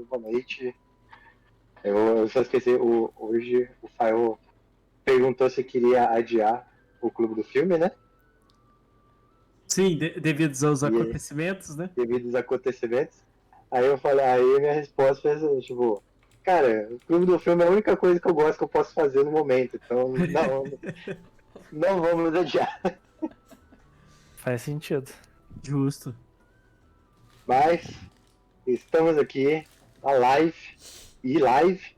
Boa noite. Eu só esqueci, hoje o Fael perguntou se queria adiar o clube do filme, né? Sim, devido aos E acontecimentos, né? devido aos acontecimentos. Aí eu falei, aí minha resposta foi assim, tipo, cara, o clube do filme é a única coisa que eu gosto que eu posso fazer no momento, então não vamos adiar. Faz sentido. Justo. Mas estamos aqui na live e live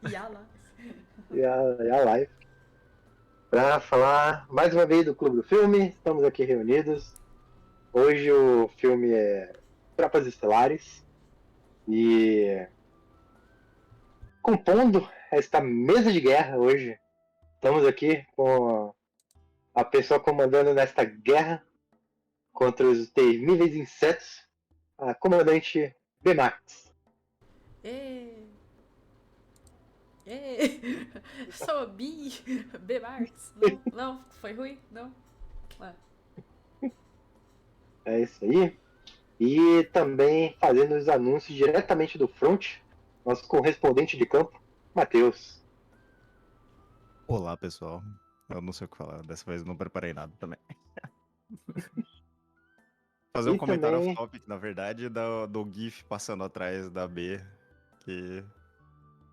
E a lá. e a live para falar mais uma vez do clube do filme. Estamos aqui reunidos. Hoje o filme é Tropas Estelares e compondo esta mesa de guerra hoje, estamos aqui com a pessoa comandando nesta guerra contra os temíveis insetos, a comandante B-Max. Ê! Ê! Sou a Bi! B-Marx! Não, foi ruim? Não. Ah. É isso aí. E também fazendo os anúncios diretamente do front, nosso correspondente de campo, Matheus. Olá, pessoal. Eu não sei o que falar, dessa vez eu não preparei nada também. Fazer um E comentário também- off-topic, na verdade, do GIF passando atrás da B, que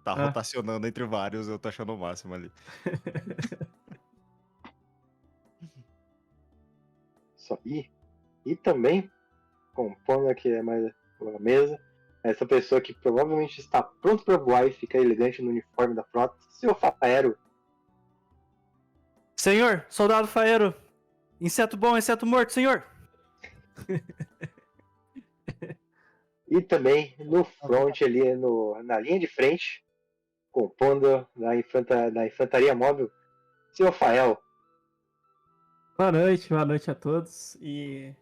tá Ah. rotacionando entre vários, eu tô achando o máximo ali. Só e também, compondo aqui mais uma mesa, essa pessoa que provavelmente está pronto para voar e ficar elegante no uniforme da frota, seu Faero. Senhor, soldado faeiro. Inseto bom, inseto morto, senhor. E também no front ali, na linha de frente, compondo na infantaria móvel, seu Fael. Boa noite a todos. E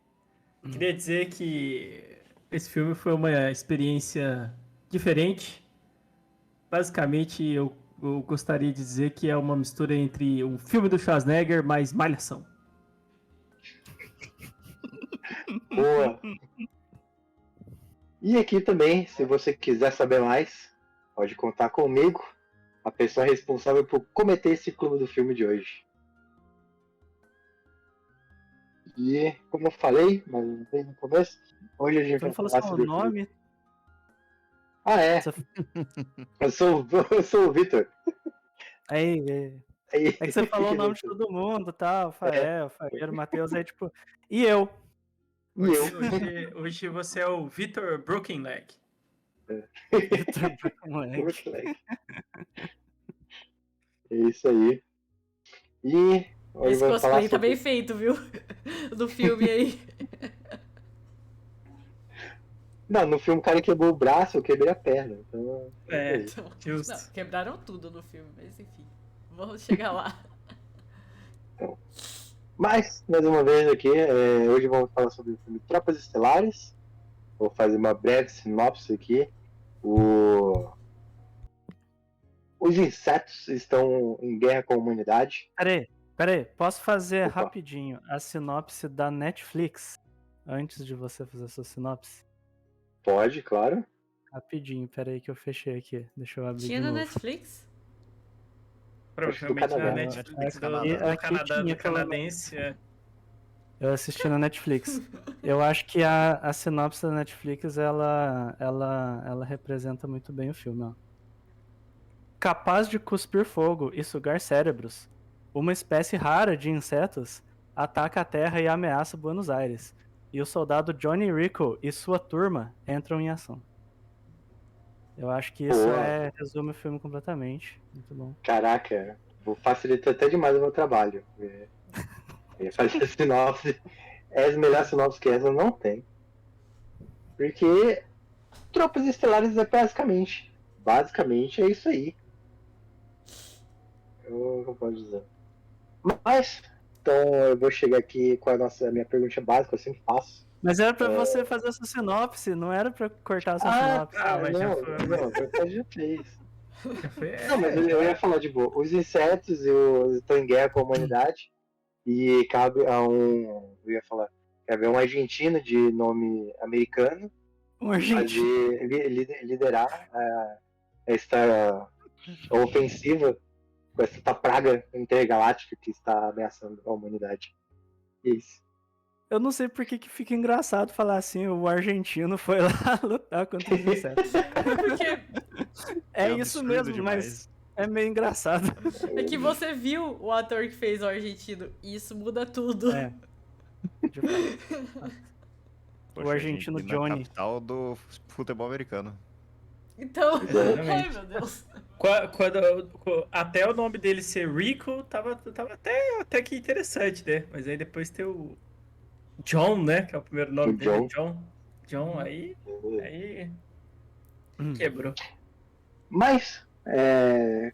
queria dizer que esse filme foi uma experiência diferente. Basicamente, eu gostaria de dizer que é uma mistura entre um filme do Schwarzenegger mais Malhação. Boa. E aqui também, se você quiser saber mais, pode contar comigo, a pessoa responsável por cometer esse clube do filme de hoje. E, como eu falei, mas bem no começo, hoje a gente Tu não vai falou falar só o sobre o filme. nome? Ah, é. Você- Eu sou o Vitor. Aí, é que você falou o nome de todo mundo, tal, Fael, Faeiro, Matheus, aí tipo, e eu? E eu. Hoje você é o Victor Brokenleg. Moleque. É isso aí. E hoje Esse vamos falar cosplay tá sobre... bem feito, viu? Do filme aí. Não, no filme o cara quebrou o braço, eu quebrei a perna. Então, É. isso aí. Então, Justo. não, quebraram tudo no filme, mas enfim. Vamos chegar lá. Mas, mais uma vez aqui, hoje vamos falar sobre o filme Tropas Estelares. Vou fazer uma breve sinopse aqui. Os insetos estão em guerra com a humanidade. Peraí, posso fazer Opa. rapidinho a sinopse da Netflix? Antes de você fazer a sua sinopse? Pode, claro. Rapidinho, peraí que eu fechei aqui. Deixa eu abrir Tinha de na novo. Netflix? Provavelmente Canadá. na Netflix Aqui do aqui Canadá, tinha, do pelo canadense. É. Eu assisti na Netflix. Eu acho que a sinopse da Netflix, ela representa muito bem o filme, ó. Capaz de cuspir fogo e sugar cérebros, uma espécie rara de insetos ataca a Terra e ameaça Buenos Aires. E o soldado Johnny Rico e sua turma entram em ação. Eu acho que isso Boa. resume o filme completamente. Muito bom. Caraca, vou facilitar até demais o meu trabalho. Fazer sinopse. As melhores sinopses que essa não tem. Porque Tropas Estelares é basicamente é isso aí. Eu posso dizer. Mas, então eu vou chegar aqui com a minha pergunta básica, eu sempre faço. Mas era pra você fazer a sua sinopse, não era pra cortar a sua sinopse. Ah, mas já não, foi. não, você já fez. Já foi. Não, mas eu ia falar de boa. Os insetos estão em guerra com a humanidade e cabe a cabe a um argentino de nome americano Um argentino. liderar esta ofensiva com essa praga intergaláctica que está ameaçando a humanidade. Isso. Eu não sei por que fica engraçado falar assim, o argentino foi lá lutar contra os insetos. Porque É É isso absurdo mesmo, demais. mas é meio engraçado. é que você viu o ator que fez o argentino. E isso muda tudo. É. De fato. Poxa, O argentino Argentina é a Johnny. capital do futebol americano. Então, ai Exatamente. meu Deus. Até o nome dele ser Rico tava até que interessante, né? Mas aí depois tem o John, né? Que é o primeiro nome O dele, John. John, aí quebrou. Mas,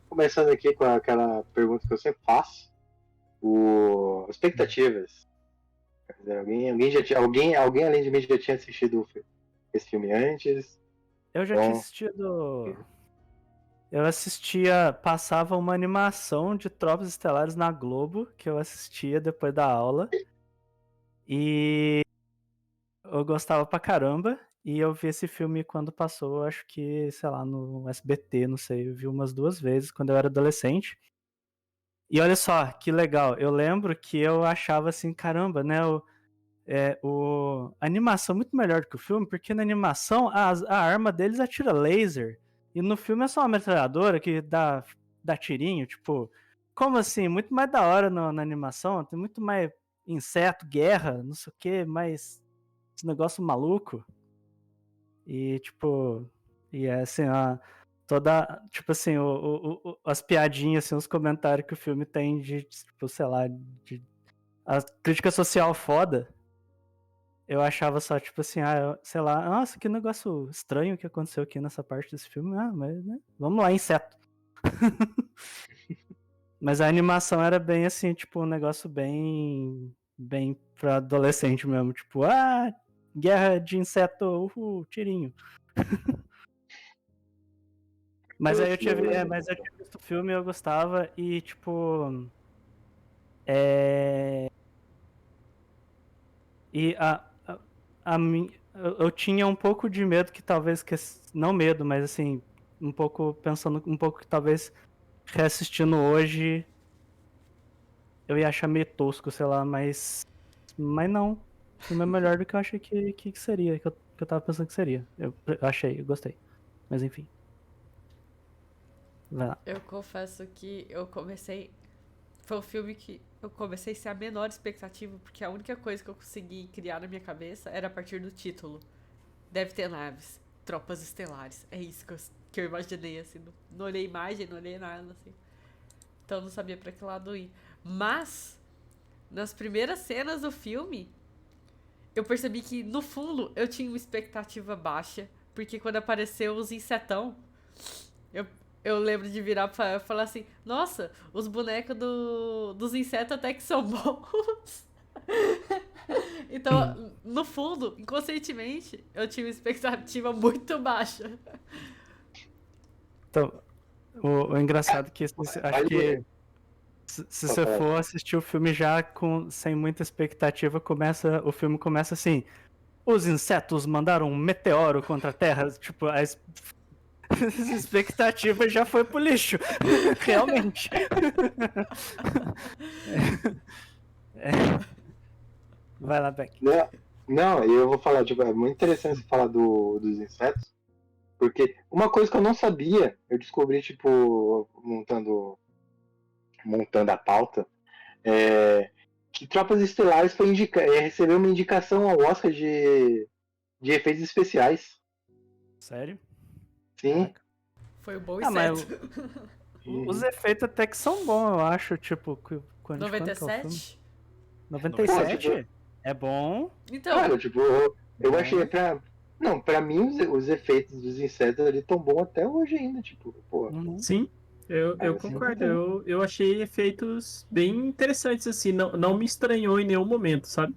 começando aqui com aquela pergunta que eu sempre faço, expectativas. Quer dizer, alguém além de mim já tinha assistido esse filme antes? Eu já Bom. tinha assistido. Eu assistia. Passava uma animação de Tropas Estelares na Globo, que eu assistia depois da aula. E eu gostava pra caramba. E eu vi esse filme quando passou, acho que, sei lá, no SBT, não sei. Eu vi umas 2 vezes quando eu era adolescente. E olha só, que legal. Eu lembro que eu achava assim, caramba, né? A animação é muito melhor do que o filme, porque na animação a arma deles atira laser. E no filme é só uma metralhadora que dá tirinho, tipo... Como assim? Muito mais da hora na animação, tem muito mais inseto, guerra, não sei o que, mais esse negócio maluco. E, tipo... E é assim, toda... Tipo assim, as piadinhas, assim, os comentários que o filme tem de, tipo, sei lá, de... A crítica social foda. Eu achava só, tipo assim, sei lá, nossa, que negócio estranho que aconteceu aqui nessa parte desse filme. Mas, né? Vamos lá, inseto. Mas a animação era bem assim, tipo, um negócio bem pra adolescente mesmo. Tipo, guerra de inseto, tirinho. Mas aí eu tinha visto o filme e eu gostava e, tipo... E eu tinha um pouco de medo que talvez... Não medo, mas assim, um pouco pensando um pouco que talvez reassistindo hoje eu ia achar meio tosco, sei lá, mas não. O filme é melhor do que eu achei que seria, que eu tava pensando que seria. Eu achei, eu gostei. Mas enfim. Vai lá. Eu confesso que eu comecei. Foi um filme que eu comecei sem a menor expectativa, porque a única coisa que eu consegui criar na minha cabeça era a partir do título. Deve ter naves, tropas estelares. É isso que eu imaginei, assim. Não olhei imagem, não olhei nada, assim. Então eu não sabia pra que lado ir. Mas, nas primeiras cenas do filme, eu percebi que, no fundo, eu tinha uma expectativa baixa. Porque quando apareceu os insetão, eu lembro de virar pra falar assim: nossa, os bonecos dos insetos até que são bons. Então, no fundo, inconscientemente, eu tinha uma expectativa muito baixa. Então, o engraçado é que acho que se você for assistir o filme já sem muita expectativa, o filme começa assim: os insetos mandaram um meteoro contra a Terra. Tipo, a expectativa já foi pro lixo. Realmente. Vai lá, Beck. Não, eu vou falar, tipo, é muito interessante você falar dos insetos, porque uma coisa que eu não sabia, eu descobri, tipo, montando a pauta, que Tropas Estelares recebeu uma indicação ao Oscar de efeitos especiais. Sério? Sim. Caraca. Foi um bom Mas inseto. os efeitos até que são bons, eu acho. Tipo, quando 97? 97? É bom. Então, Cara, tipo, eu achei pra mim os efeitos dos insetos ali tão bons até hoje ainda, tipo, pô. Sim, eu concordo. Eu achei efeitos bem interessantes, assim. Não me estranhou em nenhum momento, sabe?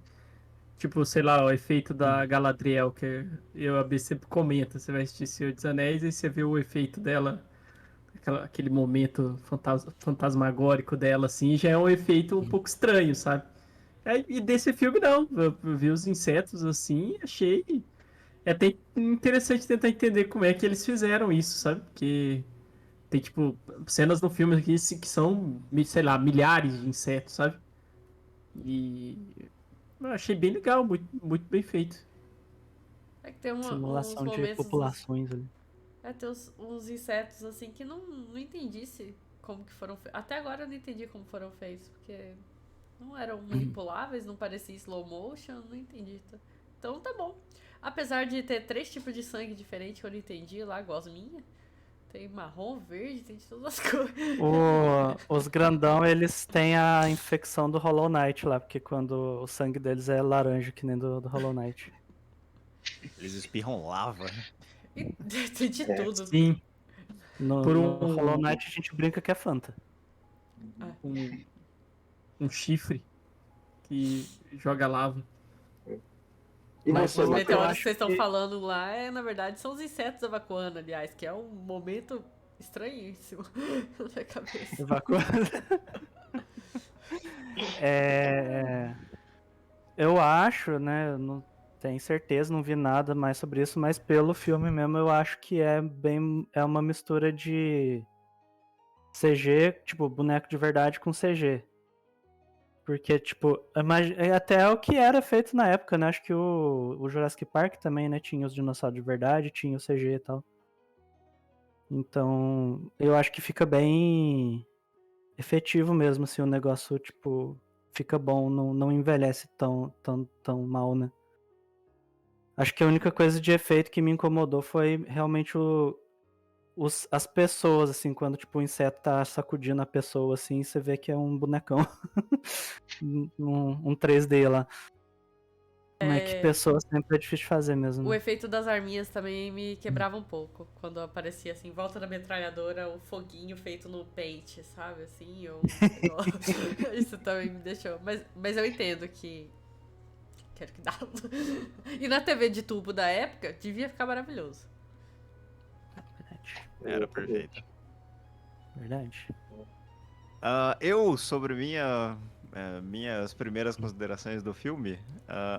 Tipo, sei lá, o efeito da Galadriel, que a B sempre comenta. Você vai assistir Senhor dos Anéis e você vê o efeito dela, aquele momento fantasmagórico dela, assim, já é um efeito um pouco estranho, sabe? E desse filme, não. Eu vi os insetos, assim, achei... É até interessante tentar entender como é que eles fizeram isso, sabe? Porque tem, tipo, cenas no filme aqui que são, sei lá, milhares de insetos, sabe? E eu achei bem legal, muito, muito bem feito. é que tem uns Simulação de momentos. populações ali. Tem uns insetos assim que não entendi como que foram feitos. Até agora eu não entendi como foram feitos, porque não eram manipuláveis, não parecia slow motion, não entendi. Então tá bom. Apesar de ter 3 tipos de sangue diferentes que eu não entendi lá, gosminha. Tem marrom, verde, tem de todas as cores. Os grandão, eles têm a infecção do Hollow Knight lá, porque quando o sangue deles é laranja, que nem do Hollow Knight. Eles espirram lava. Tem de tudo. Sim, No Por Hollow Knight a gente brinca que é Fanta. um chifre que joga lava. E Mas você, Os eu Matheus? meteoros que acho vocês estão que- falando lá, na verdade, são os insetos evacuando, aliás, que é um momento estranhíssimo na minha cabeça. Eu acho, né? Eu não tenho certeza, não vi nada mais sobre isso, mas pelo filme mesmo eu acho que é uma mistura de CG, tipo, boneco de verdade com CG. Porque, tipo, até o que era feito na época, né? Acho que o Jurassic Park também, né? Tinha os dinossauros de verdade, tinha o CG e tal. Então, eu acho que fica bem efetivo mesmo, assim, o negócio, tipo, fica bom, não envelhece tão mal, né? Acho que a única coisa de efeito que me incomodou foi realmente as pessoas, assim, quando, tipo, o inseto tá sacudindo a pessoa, assim, você vê que é um bonecão. um 3D lá. Mas que pessoa sempre é difícil de fazer mesmo, O né? efeito das arminhas também me quebrava um pouco. Quando aparecia assim, em volta da metralhadora, o foguinho feito no paint, sabe? Assim, ou um negócio. Isso também me deixou. Mas eu entendo que. Quero que dá. E na TV de tubo da época, devia ficar maravilhoso. Era perfeito. Verdade. Sobre minhas primeiras considerações do filme,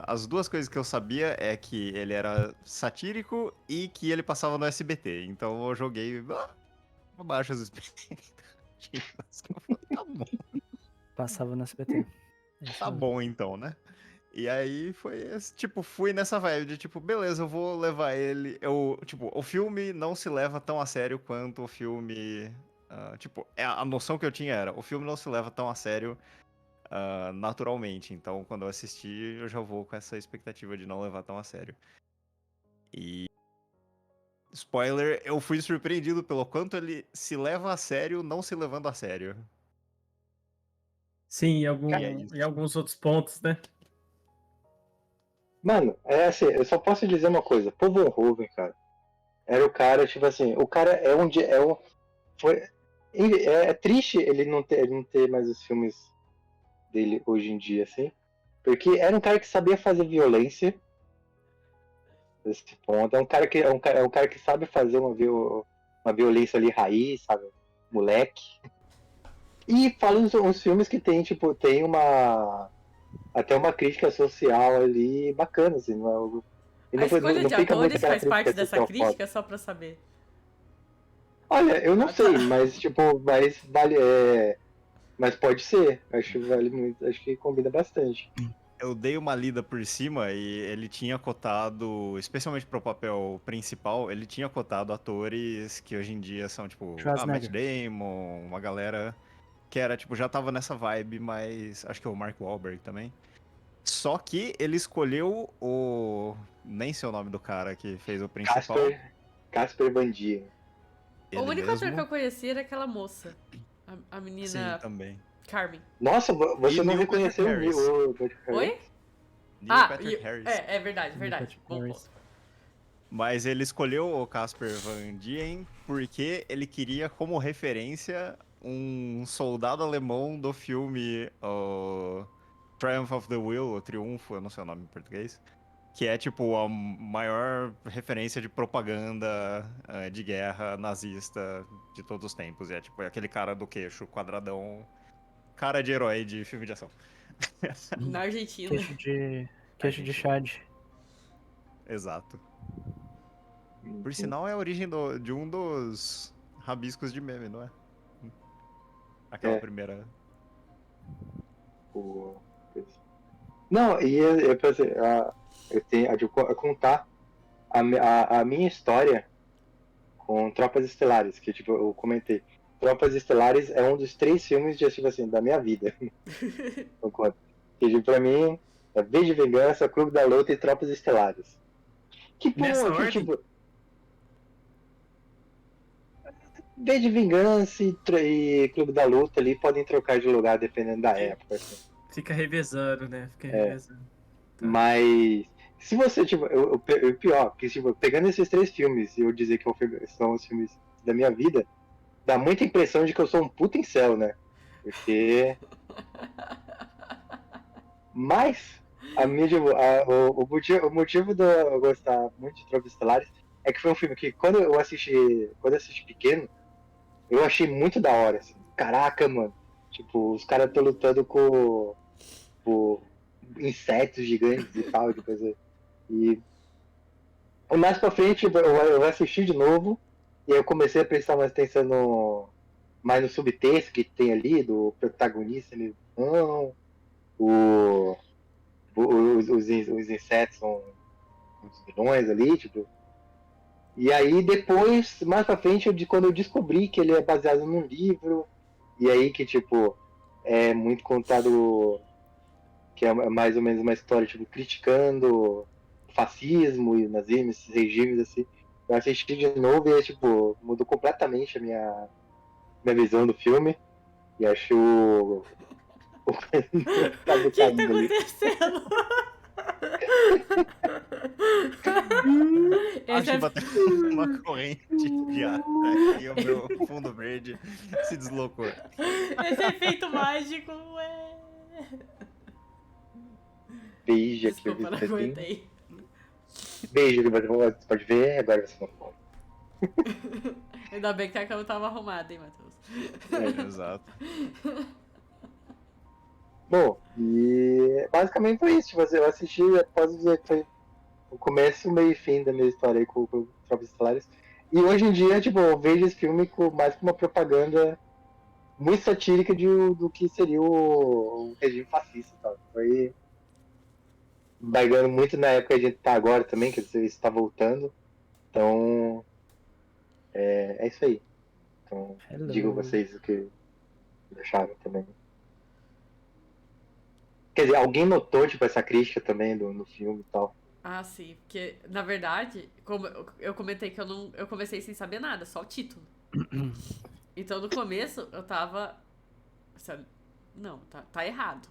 as duas coisas que eu sabia é que ele era satírico e que ele passava no SBT. Então eu joguei abaixo as expectativas. Tá bom. Passava no SBT. Tá bom então, né? E aí fui nessa vibe de tipo, beleza, eu vou levar ele. O filme não se leva tão a sério quanto o filme. A noção que eu tinha era, o filme não se leva tão a sério naturalmente. Então, quando eu assisti, eu já vou com essa expectativa de não levar tão a sério. E. Spoiler, eu fui surpreendido pelo quanto ele se leva a sério, não se levando a sério. Sim, é isso. em alguns outros pontos, né? Mano, é assim, eu só posso dizer uma coisa. Paul Verhoeven, cara, era o cara, tipo assim, o cara foi, é triste ele não ter mais os filmes dele hoje em dia, assim, porque era um cara que sabia fazer violência, nesse ponto. É um cara que sabe fazer uma violência ali raiz, sabe, moleque. E fala uns filmes que tem, tipo, tem até uma crítica social ali bacana, assim, não é algo. E A escolha de fica muito atores aquela faz parte crítica dessa social crítica, foda. só pra saber. Olha, eu não Ah, sei, tá. mas tipo, mas vale. Mas pode ser. Acho que vale muito. Acho que combina bastante. Eu dei uma lida por cima e ele tinha cotado, especialmente pro papel principal, ele tinha cotado atores que hoje em dia são, tipo, Matt Schwarzenegger. Damon, uma galera que era, tipo, já tava nessa vibe, mas acho que o Mark Wahlberg também. Só que ele escolheu nem sei o nome do cara que fez o principal. Casper Van Dien. O Ele único ator que mesmo. eu conhecia era aquela moça. A Sim, menina também. Carmen. Nossa, você E não Neil Patrick reconheceu Harris. o Patrick Harris? Oi? Neil Patrick Harris. É verdade, verdade. Bom Harris. ponto. Mas ele escolheu o Casper Van Dien porque ele queria como referência um soldado alemão do filme Triumph of the Will, o Triunfo, eu não sei o nome em português, que é tipo a maior referência de propaganda de guerra nazista de todos os tempos. E é tipo aquele cara do queixo quadradão, cara de herói de filme de ação. Na Argentina. Queixo de Chad. Exato. Por sinal, é a origem de um dos rabiscos de meme, não é? Aquela É. primeira. Não, e eu pensei, eu tenho de contar a minha história com Tropas Estelares, que tipo, eu comentei. Tropas Estelares é um dos 3 filmes de, tipo assim, da minha vida. Eu conto. Que tipo, pra mim é V de Vingança, Clube da Luta e Tropas Estelares. Que Nessa porra, que ordem? tipo. V de Vingança e Clube da Luta ali podem trocar de lugar dependendo da época. Assim. Fica revezando, né? Fica revezando. Tá. Mas se você, tipo, o pior, que tipo, pegando esses 3 filmes e eu dizer que são os filmes da minha vida, dá muita impressão de que eu sou um puta incel, né? Porque. Mas a minha, tipo, o motivo de eu gostar muito de Tropas Estelares é que foi um filme que quando eu assisti pequeno, eu achei muito da hora, assim. Caraca, mano. Tipo, os caras estão lutando com insetos gigantes e tal, de coisa. E mais pra frente eu assisti de novo e eu comecei a prestar mais atenção mais no subtexto que tem ali, do protagonista, ele, não, o, os insetos são os vilões ali, tipo. E aí depois, mais pra frente, quando eu descobri que ele é baseado num livro, e aí que, tipo, é muito contado, que é mais ou menos uma história, tipo, criticando o fascismo e o nazismo, esses regimes, assim. Eu assisti de novo e, tipo, mudou completamente a minha visão do filme. E acho tá O que tá caindo ali. acontecendo? Esse Acho que é... bateu uma corrente de ar e o meu fundo verde se deslocou. Esse efeito mágico é... Beija que eu Desculpa, fiz não assim. aguentei. Beijo que você pode ver, agora você não pode. Ainda bem que a cama tava arrumada, hein, Matheus? Exato. Bom, e basicamente foi isso. Tipo, eu assisti, posso dizer que foi o começo, meio e fim da minha história aí com Tropas Estelares. E hoje em dia, tipo, eu vejo esse filme mais como uma propaganda muito satírica do que seria o regime fascista e tal. Foi baigando muito na época que a gente tá agora também, que isso está voltando. Então, é isso aí. Então, digo Hello. vocês o que acharam também. Quer dizer, alguém notou, tipo, essa crítica também no filme e tal. Ah, sim. Porque, na verdade, como eu comentei que eu comecei sem saber nada, só o título. Então, no começo, eu tava... Não, tá errado.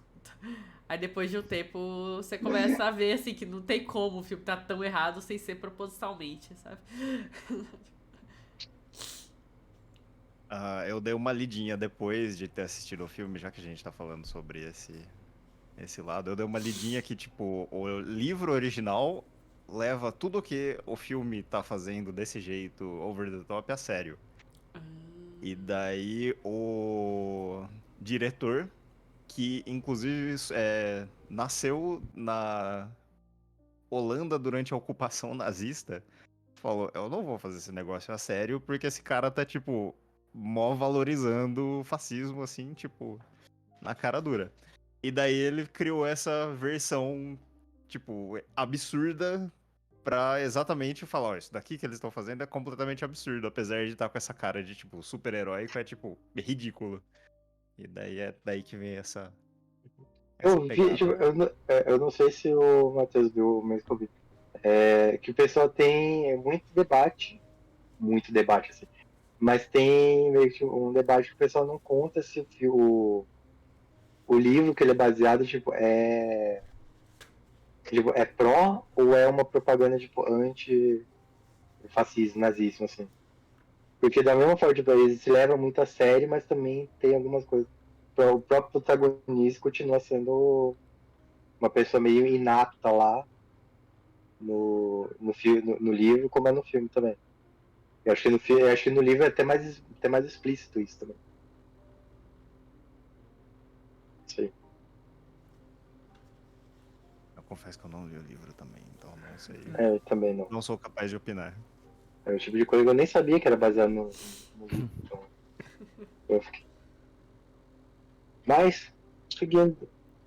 Aí, depois de um tempo, você começa a ver, assim, que não tem como o filme tá tão errado sem ser propositalmente, sabe? Eu dei uma lidinha depois de ter assistido o filme, já que a gente tá falando sobre esse lado. Eu dei uma lidinha que, tipo, o livro original leva tudo que o filme tá fazendo desse jeito, over the top, a sério. E daí o diretor, que inclusive nasceu na Holanda durante a ocupação nazista, falou: eu não vou fazer esse negócio a sério, porque esse cara tá, tipo, mó valorizando o fascismo, assim, tipo, na cara dura. E daí ele criou essa versão, tipo, absurda pra exatamente falar: ó, isso daqui que eles estão fazendo é completamente absurdo, apesar de estar com essa cara de, tipo, super-heróico, é, tipo, ridículo. E daí é daí que vem essa Eu vi, tipo, pegada. eu não sei se o Matheus viu o mesmo que eu vi. Que o pessoal tem muito debate, assim. Mas tem meio que um debate que o pessoal não conta se o livro que ele é baseado, tipo, é pró ou é uma propaganda, tipo, anti-fascismo, nazismo, assim. Porque da mesma forma, tipo, eles se levam muito a sério, mas também tem algumas coisas. O próprio protagonista continua sendo uma pessoa meio inapta lá no livro, como é no filme também. Eu acho que no livro é até mais explícito isso também. Isso aí. Eu confesso que eu não li o livro também, então não sei. Eu também não. Não sou capaz de opinar. É o tipo de coisa que eu nem sabia que era baseado no livro. Então, eu fiquei. Mas, seguindo,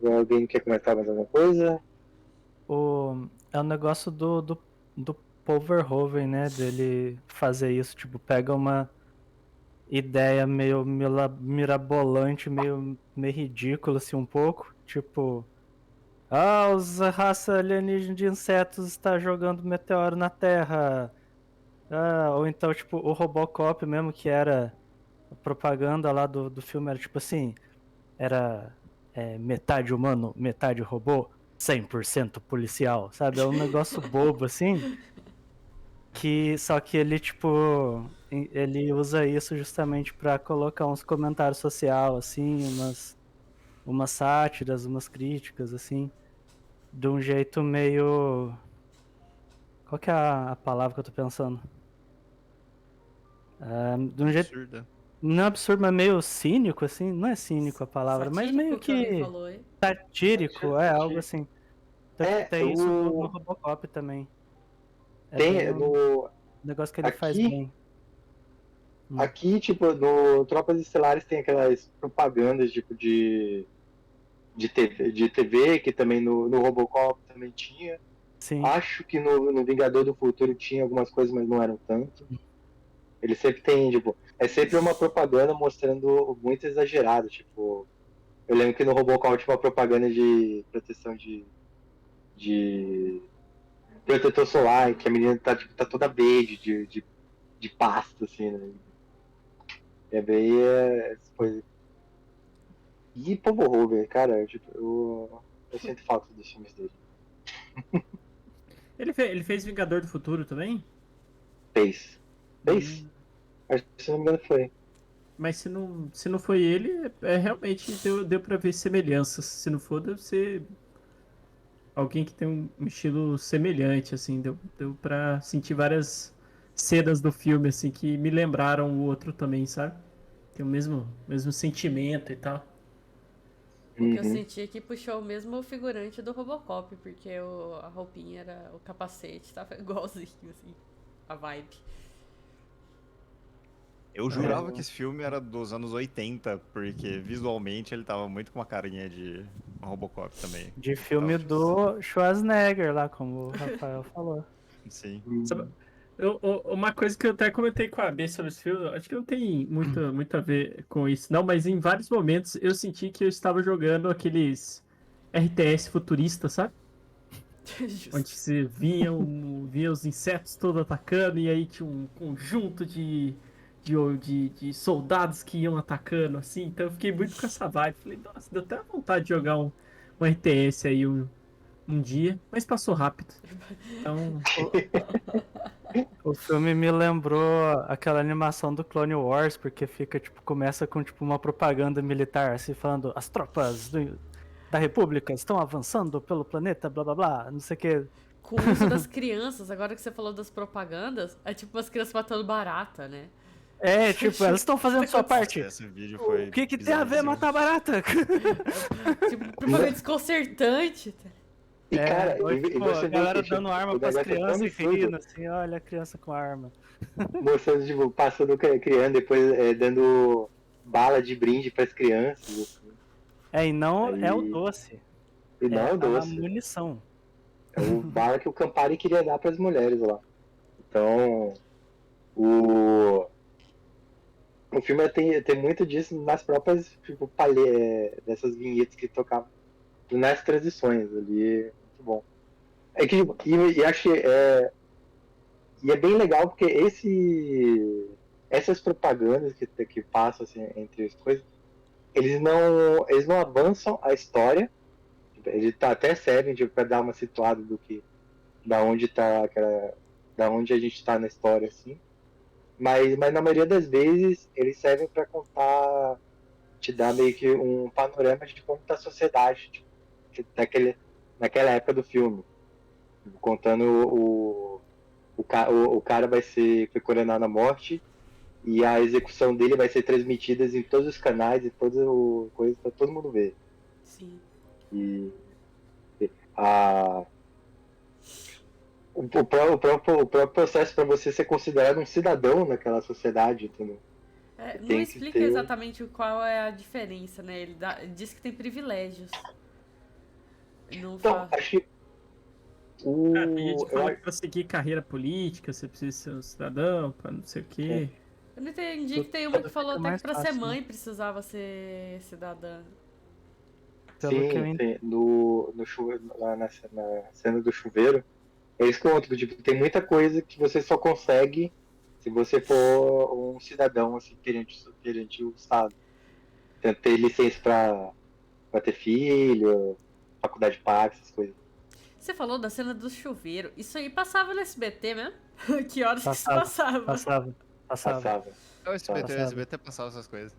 alguém quer comentar mais alguma coisa? É um negócio do Paul Verhoeven, né? Dele fazer isso, tipo, pega uma ideia meio mirabolante, meio ridícula, assim, um pouco. Tipo, a raça alienígena de insetos está jogando meteoro na Terra. Ou então, tipo, o Robocop mesmo, que era a propaganda lá do filme, era tipo assim, era metade humano, metade robô, 100% policial, sabe? É um negócio bobo, assim, só que ele, tipo, ele usa isso justamente pra colocar uns comentários social, assim, umas sátiras, umas críticas, assim, de um jeito meio... Qual que é a palavra que eu tô pensando? De um jeito, Absurda. não absurdo, mas meio cínico, assim, não é cínico a palavra, mas meio Satírico que alguém que falou, hein? satírico, algo assim. Tanto que tem isso no Robocop também. É bem Tem um no. negócio que ele faz Aqui, bem. aqui, tipo, no Tropas Estelares tem aquelas propagandas, tipo, de de TV, que também no Robocop também tinha. Sim. Acho que no Vingador do Futuro tinha algumas coisas, mas não eram tanto. Ele sempre tem, tipo, é sempre uma propaganda mostrando muito exagerado, tipo, eu lembro que no Robocop tinha uma propaganda de proteção de protetor solar, que a menina tá, tipo, tá toda verde de pasta, assim, né? É bem essa coisa. E Paul Verhoeven, cara, tipo, eu sinto falta dos filmes dele. Ele fez Vingador do Futuro também? Fez. Fez? Acho que se não me engano foi. Mas se não foi ele, realmente deu pra ver semelhanças. Se não for, deve ser alguém que tem um estilo semelhante, assim. Deu pra sentir várias cenas do filme, assim, que me lembraram o outro também, sabe? Tem o mesmo sentimento e tal. O que eu Uhum. senti é que puxou o mesmo figurante do Robocop, porque a roupinha era. O capacete tava igualzinho, assim. A vibe. Eu jurava que esse filme era dos anos 80, porque visualmente ele tava muito com uma carinha de Robocop também. De filme do Schwarzenegger lá, como o Rafael falou. Sim. Sabe, uma coisa que eu até comentei com a B sobre esse filme, acho que não tem muito a ver com isso, não, mas em vários momentos eu senti que eu estava jogando aqueles RTS futuristas, sabe? Justo. Onde você via os insetos todos atacando e aí tinha um conjunto de soldados que iam atacando, assim. Então eu fiquei muito com essa vibe. Falei, nossa, deu até vontade de jogar um RTS aí um dia, mas passou rápido. Então, O filme me lembrou aquela animação do Clone Wars, porque fica, tipo, começa com tipo uma propaganda militar, assim, falando as tropas da República estão avançando pelo planeta, blá blá blá, não sei o que. Com o uso das crianças, agora que você falou das propagandas, é tipo umas crianças matando barata, né? É, tipo, elas estão fazendo sua parte. Esse vídeo foi O que tem a ver bizarríssimo. matar barata? Tipo, propaganda desconcertante. E, cara, ou, e tipo, você a vê galera que, dando tipo, arma o pras negócio é tão crianças e absurdo, rindo, assim, olha a criança com arma. mostrando, tipo, passando criando, depois dando bala de brinde pras crianças, assim. E não Aí- é o doce, E não é é o a doce. munição. É o bala que o Campari queria dar pras mulheres lá. Então, o filme tem muito disso nas próprias, tipo, dessas vinhetas que tocavam nas transições ali. Muito bom. É que, e acho que e é bem legal porque essas propagandas que passam assim, entre as coisas, eles não avançam a história. Eles até servem tipo, para dar uma situada da onde tá da onde a gente está na história assim. Mas na maioria das vezes eles servem para contar, te dar meio que um panorama de como está a sociedade tipo, naquela época do filme, contando o cara foi condenado à morte e a execução dele vai ser transmitida em todos os canais e todas as coisas para todo mundo ver. Sim. E a, o próprio processo para você ser considerado um cidadão naquela sociedade, entendeu? Não Tem que explica ter- exatamente qual é a diferença, né? Ele diz que tem privilégios. Não Então, fala. acho que a gente eu fala acho- que pra seguir carreira política, você precisa ser um cidadão, pra não sei o quê. Eu não entendi que tem uma que falou Fica até mais que pra ser fácil, mãe precisava ser cidadã. Pelo que eu sim, no chuveiro, lá na cena do chuveiro, é isso que eu conto, tipo, tem muita coisa que você só consegue se você for um cidadão assim, perante o Estado. Tem que ter licença pra ter filho, faculdade paga, essas coisas. Você falou da cena do chuveiro. Isso aí passava no SBT mesmo? Que horas que isso Passava. passava? Passava. É o SBT, o Passava. SBT passava essas coisas.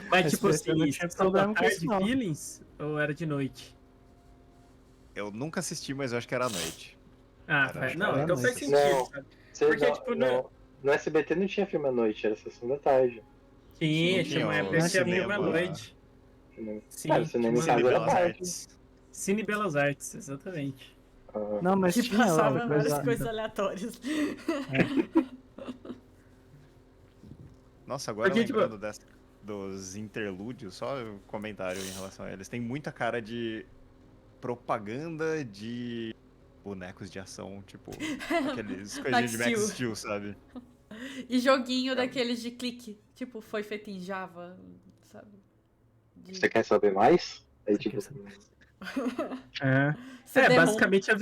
Mas tipo SBT não assim, tinha sessão da problema com isso, tarde, não. feelings, ou era de noite? Eu nunca assisti, mas eu acho que era à noite. Ah, Era, acho que não, era então à faz noite. sentido, Não. sabe? Você Porque, não, tipo, no SBT não tinha filme à noite, era sessão da tarde. Tinha, Não tinha uma tinha época o que tinha filme cinema. à noite. Cara, o Sim, cinema em tinha casa Cine era Belas tarde. Artes. Cine Belas Artes, exatamente. Ah, Não, mas Que tinha passava uma várias coisa. coisas aleatórias. Nossa, agora Porque, tipo, lembrando dessa. dos interlúdios, só um comentário em relação a eles, tem muita cara de propaganda de bonecos de ação, tipo, aqueles coisinhas de Max Max Steel. Steel, sabe? E joguinho daqueles de clique. Tipo, foi feito em Java, sabe? Você quer saber mais? Aí, Você tipo, quer saber? É. CD-ROM. Basicamente a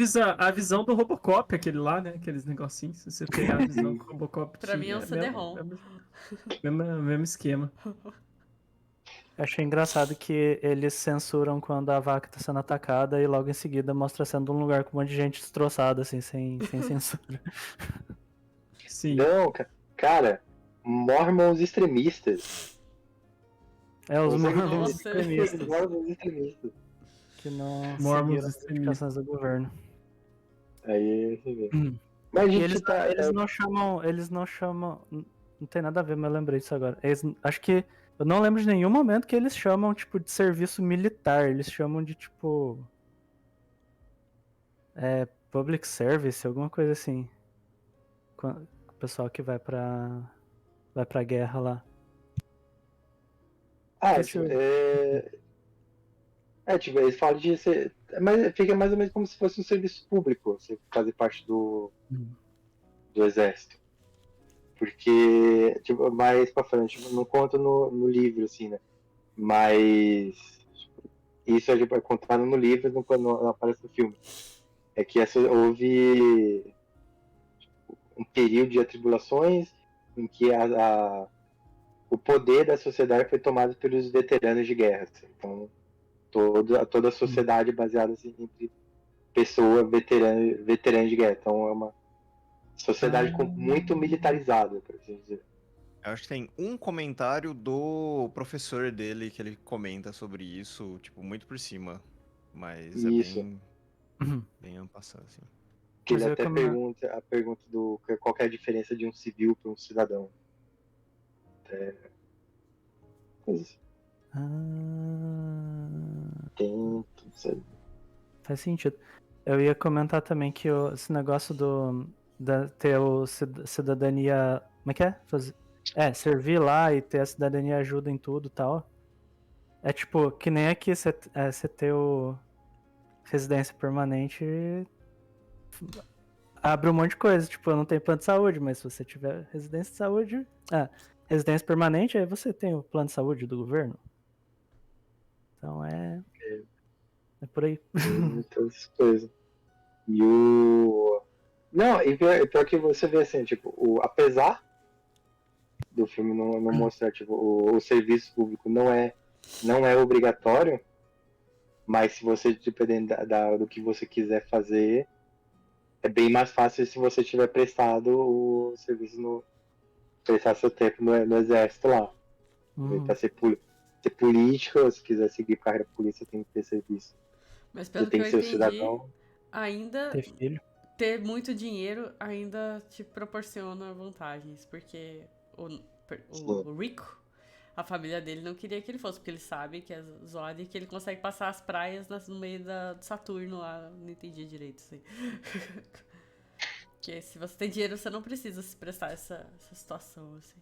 visão do Robocop, aquele lá, né? Aqueles negocinhos. Se você pegar a visão que o Robocop Pra mim é um CD-ROM. Mesmo esquema. Eu achei engraçado que eles censuram quando a vaca tá sendo atacada e logo em seguida mostra sendo um lugar com um monte de gente destroçada, assim, sem censura. Sim. não, cara, Mormons extremistas. É, os Os mormons Nossa. extremistas Mormons extremistas. que não Mormons seguiram as extremistas. indicações do governo. Aí você vê. Mas a E gente tá. eles não chamam, não tem nada a ver, mas eu lembrei disso agora. Acho que eu não lembro de nenhum momento que eles chamam, tipo, de serviço militar. Eles chamam de, tipo, public service, alguma coisa assim. O pessoal que vai pra guerra lá. Tipo, Esqueci tipo, eles falam de ser. Mas fica mais ou menos como se fosse um serviço público, você fazer parte do exército. Porque, tipo, mais pra frente, tipo, não conta no livro, assim, né? Mas isso tipo, é contado no livro, não aparece no filme. É que houve um período de atribulações em que o poder da sociedade foi tomado pelos veteranos de guerra. Assim. Então, toda a sociedade é baseada assim, entre pessoas veteranos de guerra. Então, é uma sociedade muito militarizada, por assim dizer. Eu acho que tem um comentário do professor dele que ele comenta sobre isso, tipo, muito por cima. Mas é Isso. bem ampassado, assim. Que Mas ele eu até como- pergunta do qual que é a diferença de um civil para um cidadão. Mas tem tudo isso aí. Faz sentido. Eu ia comentar também que esse negócio ter cidadania. Como é que é? Servir lá e ter a cidadania ajuda em tudo e tal. É tipo, que nem aqui você ter residência permanente abre um monte de coisa. Tipo, eu não tenho plano de saúde, mas se você tiver residência de saúde. Residência permanente, aí você tem o plano de saúde do governo. Então é por aí. Tem muitas coisas. E o. Não, e pior que você vê assim, tipo, apesar do filme não mostrar, tipo, o serviço público não é obrigatório, mas se você dependendo do que você quiser fazer, é bem mais fácil se você tiver prestado o serviço prestar seu tempo no exército lá. Pra ser político, se quiser seguir carreira polícia, tem que ter serviço. Mas Você pelo que tem eu que ser o entendi, cidadão. ainda Ter filho. ter muito dinheiro ainda te proporciona vantagens, porque o Rico, a família dele não queria que ele fosse, porque eles sabem que é zoado e que ele consegue passar as praias no meio do Saturno lá, não entendi direito isso aí. Porque se você tem dinheiro, você não precisa se prestar essa situação, assim.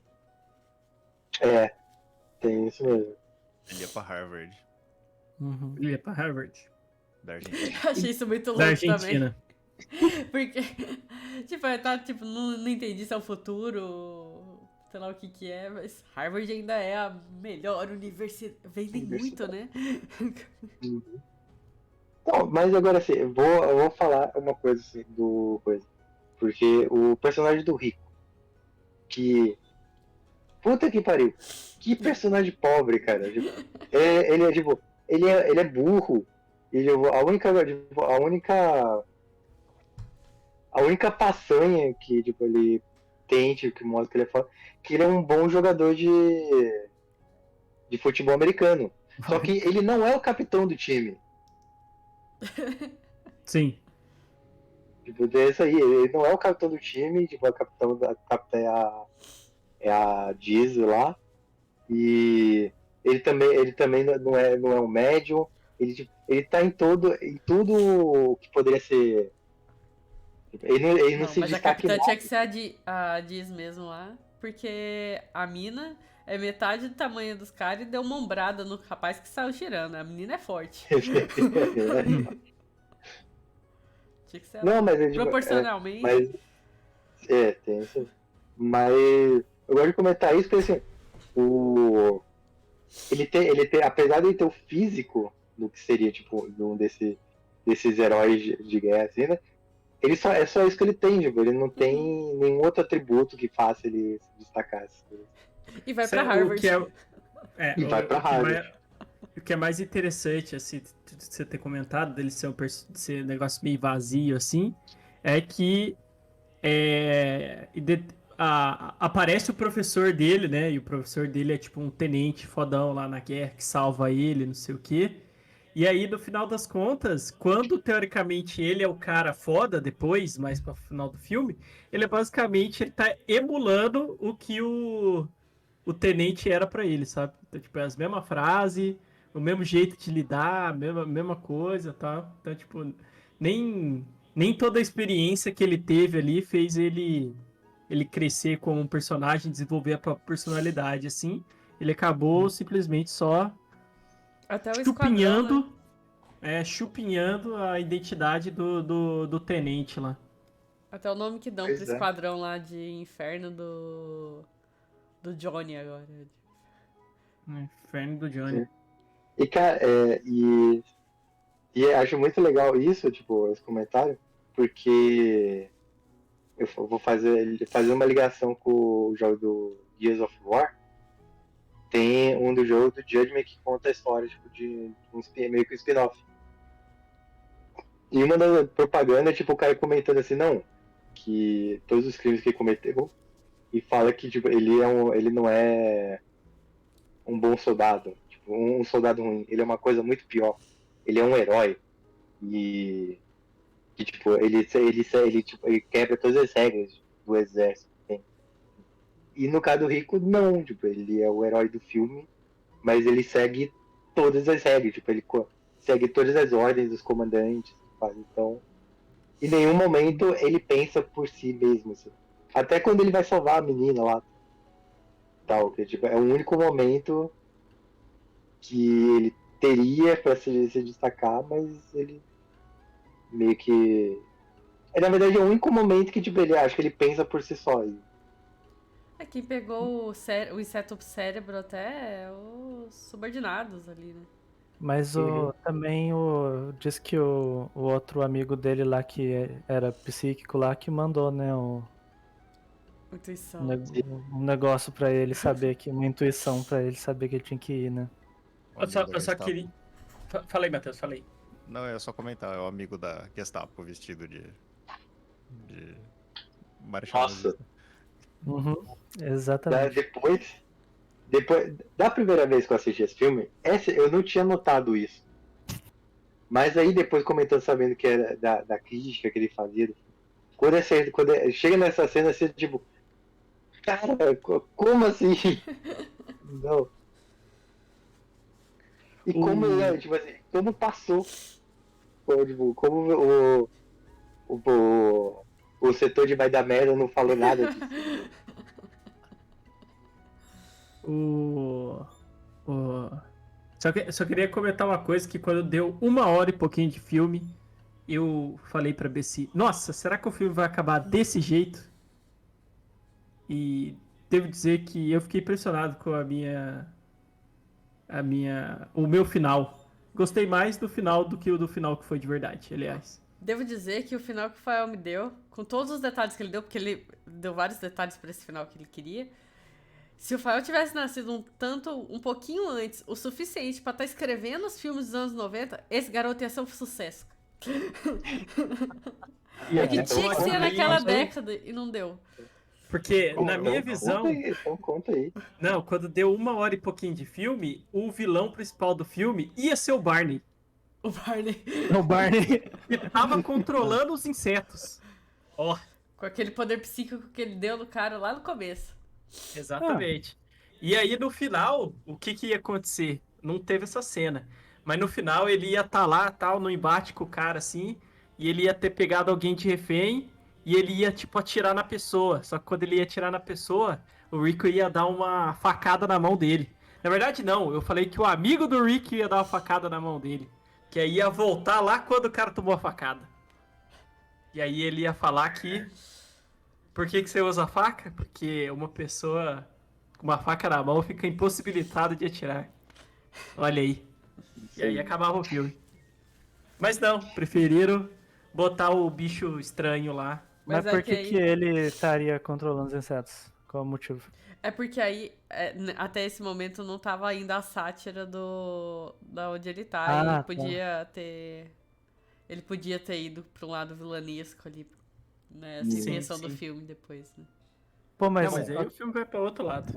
Tem isso mesmo. Ele ia pra Harvard, Ele ia pra Harvard. da Argentina. Achei isso muito Da louco também. Argentina. Porque, tipo, não entendi se é o futuro, sei lá o que é, mas Harvard ainda é a melhor universidade. Vendem muito, né? Não, mas agora assim, eu vou falar uma coisa assim do coisa. Porque o personagem do Rico, que. Puta que pariu. Que personagem pobre, cara. Tipo, ele é tipo. Ele é burro. E tipo, a única façanha que tipo, ele tem, tipo, que mostra que ele é foda, que ele é um bom jogador de futebol americano. Só que ele não é o capitão do time. Sim. Tipo, é isso aí, ele não é o capitão do time, tipo, a capitã é a Diesel lá. E ele também não é um médium. Ele tá em tudo que poderia ser. Ele não se Mas a destaca em capitã nada. tinha que ser a Diz mesmo lá, porque a mina é metade do tamanho dos caras e deu uma ombrada no rapaz que saiu girando. A menina é forte. Tinha que ser Não, mas é tipo, proporcionalmente. mas tem isso. Mas eu gosto de comentar isso porque assim, ele tem, apesar de ele ter o físico do que seria tipo desses heróis de guerra assim, né? É só isso que ele tem, tipo, ele não tem nenhum outro atributo que faça ele se destacar. Assim. E vai pra Harvard. E vai pra Harvard. O que é mais interessante, assim, de você ter comentado, dele ser ser um negócio meio vazio, assim, é que aparece o professor dele, né? E o professor dele é tipo um tenente fodão lá na guerra que salva ele, não sei o quê. E aí, no final das contas, quando teoricamente ele é o cara foda depois, mais pro final do filme, ele tá emulando o que o tenente era pra ele, sabe? Então, tipo, é as mesmas frases, o mesmo jeito de lidar, a mesma coisa, tá? Então, tipo, nem toda a experiência que ele teve ali fez ele crescer como um personagem, desenvolver a própria personalidade, assim. Ele acabou simplesmente só Até o esquadrão, né? chupinhando a identidade do tenente lá. Até o nome que dão Pois pro é. esquadrão lá de inferno do Johnny agora. Inferno do Johnny. E, cara, e acho muito legal isso, tipo, esse comentário, porque eu vou fazer uma ligação com o jogo do Gears of War. Tem um do jogo do Judgment que conta a história, tipo, de meio que um spin-off. E uma das propagandas, tipo, o cara comentando assim, não, que todos os crimes que ele cometeu, e fala que, tipo, ele não é um bom soldado, tipo, um soldado ruim, ele é uma coisa muito pior. Ele é um herói. E que, tipo, ele quebra todas as regras do exército. E no caso do Rico, não, tipo, ele é o herói do filme, mas ele segue todas as regras, tipo, ele segue todas as ordens dos comandantes, sabe? Então, em nenhum momento ele pensa por si mesmo, assim. Até quando ele vai salvar a menina lá, tal, que tipo, é o único momento que ele teria pra se destacar, mas ele meio que na verdade é o único momento que tipo, ele acha que ele pensa por si só. É quem pegou o inseto cérebro até é os subordinados ali, né? Mas também diz que o outro amigo dele lá que era psíquico lá que mandou, né, Intuição. um negócio pra ele saber que, uma intuição pra ele saber que ele tinha que ir, né? O Eu só amigo da Gestapo. queria... Falei, Matheus, falei. Não, é só comentar, é o amigo da Gestapo vestido de marechal Nossa. nazista. Uhum, exatamente. Depois da primeira vez que eu assisti esse filme, eu não tinha notado isso. Mas aí depois comentando, sabendo que era da crítica que ele fazia, quando chega nessa cena, você tipo, cara, como assim? Não. E como, tipo assim, como passou? Tipo, como o setor de vai dar merda não falou nada disso. Só queria comentar uma coisa, que quando deu 1 hora e pouquinho de filme, eu falei pra Bessie, nossa, será que o filme vai acabar desse jeito? E devo dizer que eu fiquei impressionado com o meu final. Gostei mais do final do que o do final que foi de verdade, aliás. Devo dizer que o final que o Fael me deu, com todos os detalhes que ele deu, porque ele deu vários detalhes pra esse final que ele queria. Se o Fael tivesse nascido um pouquinho antes, o suficiente pra estar escrevendo os filmes dos anos 90, esse garoto ia ser um sucesso. Porque tinha que ser naquela década e não deu. Porque, na minha visão... Conta aí. Não, quando deu 1 hora e pouquinho de filme, o vilão principal do filme ia ser o Barney. O Barney. O Barney que tava controlando os insetos. Ó, Com aquele poder psíquico que ele deu no cara lá no começo. exatamente. E aí, no final, o que ia acontecer? Não teve essa cena. Mas no final, ele ia estar lá, tal, no embate com o cara, assim, e ele ia ter pegado alguém de refém, e ele ia, tipo, atirar na pessoa. Só que quando ele ia atirar na pessoa, o Rico ia dar uma facada na mão dele. Na verdade, não. Eu falei que o amigo do Rick ia dar uma facada na mão dele. Que aí ia voltar lá quando o cara tomou a facada. E aí ele ia falar que... Por que você usa faca? Porque uma pessoa com uma faca na mão fica impossibilitada de atirar. Olha aí. E aí acabava o filme. Mas não, preferiram botar o bicho estranho lá. Mas Mas é por que que ele estaria controlando os insetos? Qual o motivo? É porque aí, até esse momento, não tava ainda a sátira da onde ele tá. Ah, Ele tá. podia ter. Ele podia ter ido pra um lado vilanesco ali, né? Essa Sim, intenção do sim. filme depois, né? Pô, Não, mas, mas aí o filme vai pra outro lado.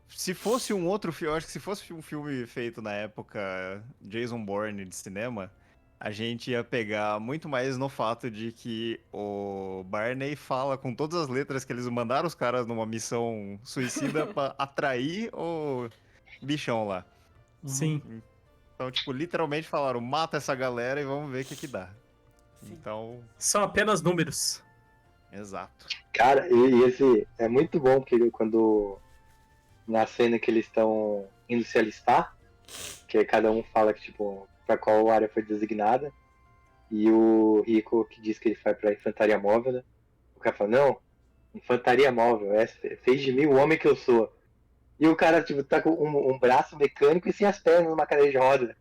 Se fosse um outro filme, eu acho que se fosse um filme feito na época Jason Bourne de cinema, a gente ia pegar muito mais no fato de que o Barney fala com todas as letras que eles mandaram os caras numa missão suicida pra atrair o bichão lá. Sim. Então, tipo, literalmente falaram, mata essa galera e vamos ver o que que dá. Sim. Então, São apenas números. exato. Cara, e esse é muito bom, porque quando na cena que eles estão indo se alistar, que cada um fala que, tipo, pra qual área foi designada, e o Rico que diz que ele vai pra infantaria móvel, né? O cara fala, não, infantaria móvel, fez de mim o homem que eu sou. E o cara, tipo, tá com um braço mecânico e sem as pernas numa cadeira de roda.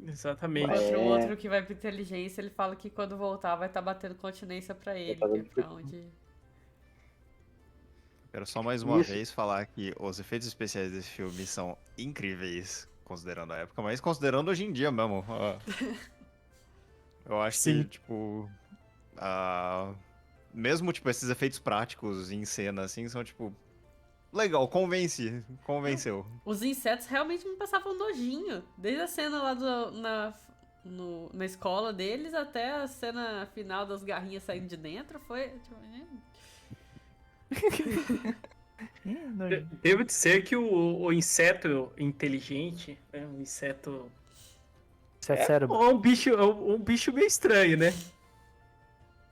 Exatamente. Enquanto o outro que vai pra inteligência, ele fala que quando voltar vai estar batendo continência pra ele, tá que é dando pra onde... Quero só mais uma Isso. vez falar que os efeitos especiais desse filme são incríveis, considerando a época, mas considerando hoje em dia mesmo. Eu acho Sim. que, tipo, mesmo, tipo, esses efeitos práticos em cena, assim, são, tipo, legal, convenceu. Os insetos realmente me passavam nojinho. Desde a cena lá na escola deles até a cena final das garrinhas saindo de dentro, foi... Tipo, Devo dizer que o inseto inteligente, né, um inseto... Isso é cérebro. um bicho meio estranho, né?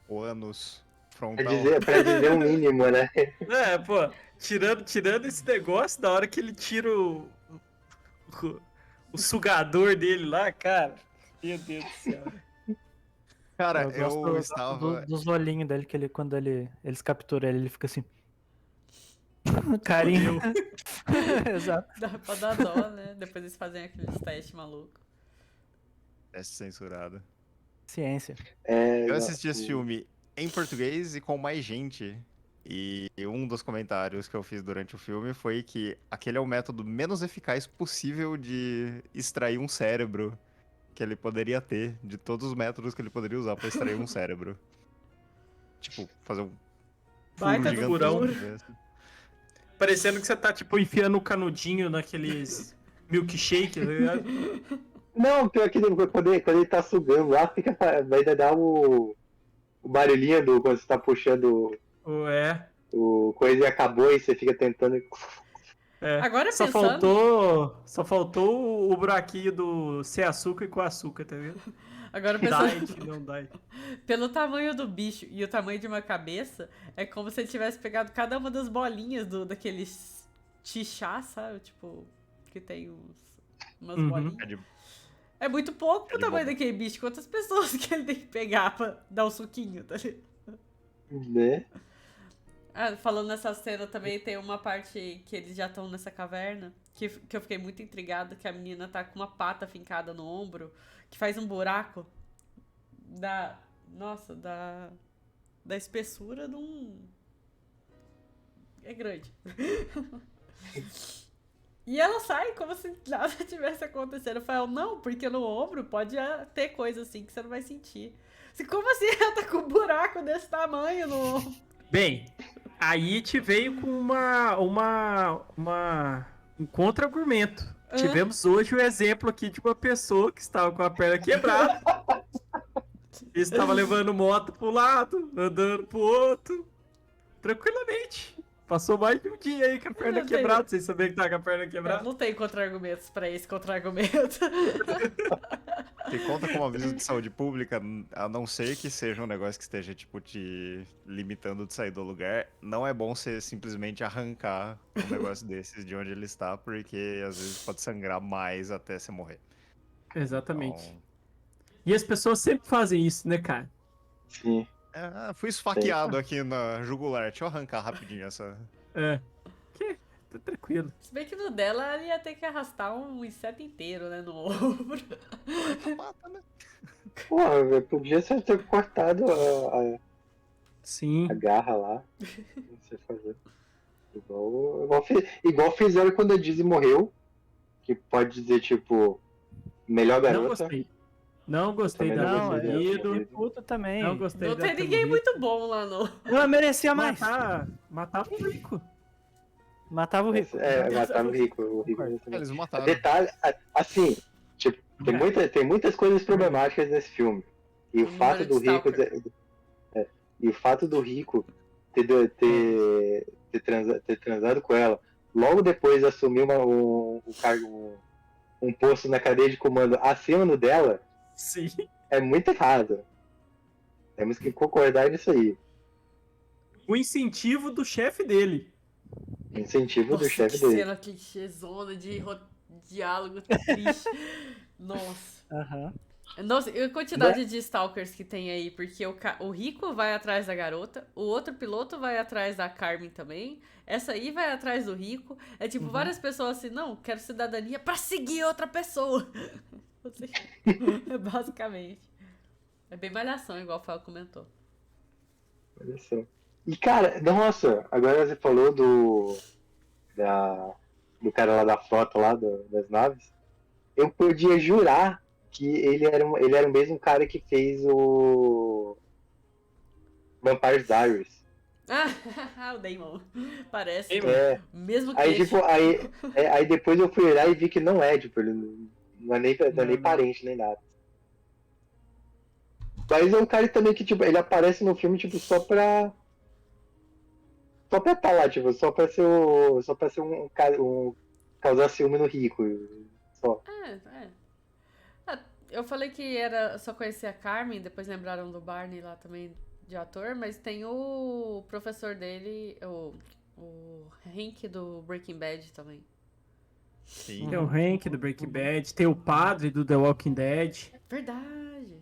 O ânus Pra frontal. dizer o mínimo, né? É, pô, tirando esse negócio, da hora que ele tira o sugador dele lá, cara. Meu Deus do céu. Cara, gosto eu estava... dos olhinhos dele, que quando eles capturam ele fica assim. Carinho. Exato. dá pra dar dó, né? Depois eles fazem aqueles testes malucos. Teste censurado. Ciência. Eu assisti esse filme em português e com mais gente. E um dos comentários que eu fiz durante o filme foi que aquele é o método menos eficaz possível de extrair um cérebro que ele poderia ter, de todos os métodos que ele poderia usar pra extrair um cérebro. Tipo, fazer um Baita furo do gigantesco furão. na cabeça. Parecendo que você tá, tipo, enfiando um canudinho naqueles milkshake, tá ligado? Não, pior que quando ele tá sugando lá, vai dar o barulhinho quando você tá puxando É. o coisa e acabou e você fica tentando. É. Agora Só pensando- faltou o buraquinho do sem açúcar e com açúcar, tá vendo? Agora pensando Diet, não diet. pelo tamanho do bicho e o tamanho de uma cabeça, é como se ele tivesse pegado cada uma das bolinhas daqueles tichá, sabe? Tipo, que tem umas Uhum. bolinhas. É muito pouco pro É de tamanho boba. daquele bicho. Quantas pessoas que ele tem que pegar pra dar o suquinho, tá ligado? Né? Ah, falando nessa cena também, tem uma parte que eles já estão nessa caverna, que eu fiquei muito intrigada, que a menina tá com uma pata fincada no ombro, que faz um buraco da espessura de um... É grande. E ela sai como se nada tivesse acontecendo. Eu falo, não, porque no ombro pode ter coisa assim que você não vai sentir. Como assim ela tá com um buraco desse tamanho no ombro? Bem, aí te veio com um contra-argumento. Tivemos hoje o exemplo aqui de uma pessoa que estava com a perna quebrada. E estava levando moto pro lado, andando pro outro. Tranquilamente. Passou mais de um dia aí com a perna Não tem- quebrada, sem saber que tá com a perna Eu quebrada. não tem contra-argumentos pra esse contra-argumento. Que conta como aviso de saúde pública, a não ser que seja um negócio que esteja, tipo, te limitando de sair do lugar, não é bom você simplesmente arrancar um negócio desses de onde ele está, porque às vezes pode sangrar mais até você morrer. Exatamente. Então, E as pessoas sempre fazem isso, né, cara? Sim. fui esfaqueado aqui na jugular, deixa eu arrancar rapidinho essa... É. Que? Tá tranquilo. Se bem que no dela ele ia ter que arrastar um inseto inteiro, né, no ombro. Mata, né? Porra, velho, podia só ter cortado Sim. a garra lá. Não sei fazer. Igual fizeram quando a Dizzy morreu. Que pode dizer, tipo, melhor Não garota. gostei. Não gostei também dela não Não, ter gostei dela ter morrido. morrido. Puta também. Não gostei Não dela tem ter ninguém morrido. muito bom lá, não. Ela merecia mais. Matava o rico. Matava o rico. Matava o rico. O rico Concordo. também. Eles mataram. Detalhe, assim, tipo, tem muitas coisas problemáticas nesse filme. E o O fato número do de rico. Stalker. E o fato do rico ter transado com ela, logo depois assumir um cargo, um posto na cadeia de comando acima do dela, Sim. é muito errado. Temos que concordar nisso aí. O incentivo do chefe dele. Incentivo do Nossa, chefe que dele. cena clichêzona de diálogo triste. Nossa. Aham. Nossa, e a quantidade de stalkers que tem aí, porque o rico vai atrás da garota, o outro piloto vai atrás da Carmen também, essa aí vai atrás do rico. É tipo, várias pessoas assim, não, quero cidadania pra seguir outra pessoa. Assim, basicamente. É bem malhação, igual o Fel comentou. Olha só. E cara, nossa, agora você falou do cara lá da frota lá, das naves. Eu podia jurar que ele era o mesmo cara que fez o Vampire Diaries. Ah, o Damon. Parece. É, Mesmo aí queixo. tipo, aí depois eu fui lá e vi que não é, tipo, ele não é nem Não. parente, nem nada. Mas é um cara também que, tipo, ele aparece no filme, tipo, só pra estar lá, tipo, só pra ser um cara, causar ciúme no rico. Só. É. Ah, eu falei que era só conhecer a Carmen, depois lembraram do Barney lá também de ator, mas tem o professor dele, o Hank do Breaking Bad também. Sim. Tem o Hank do Breaking Bad. Tem o padre do The Walking Dead. Verdade.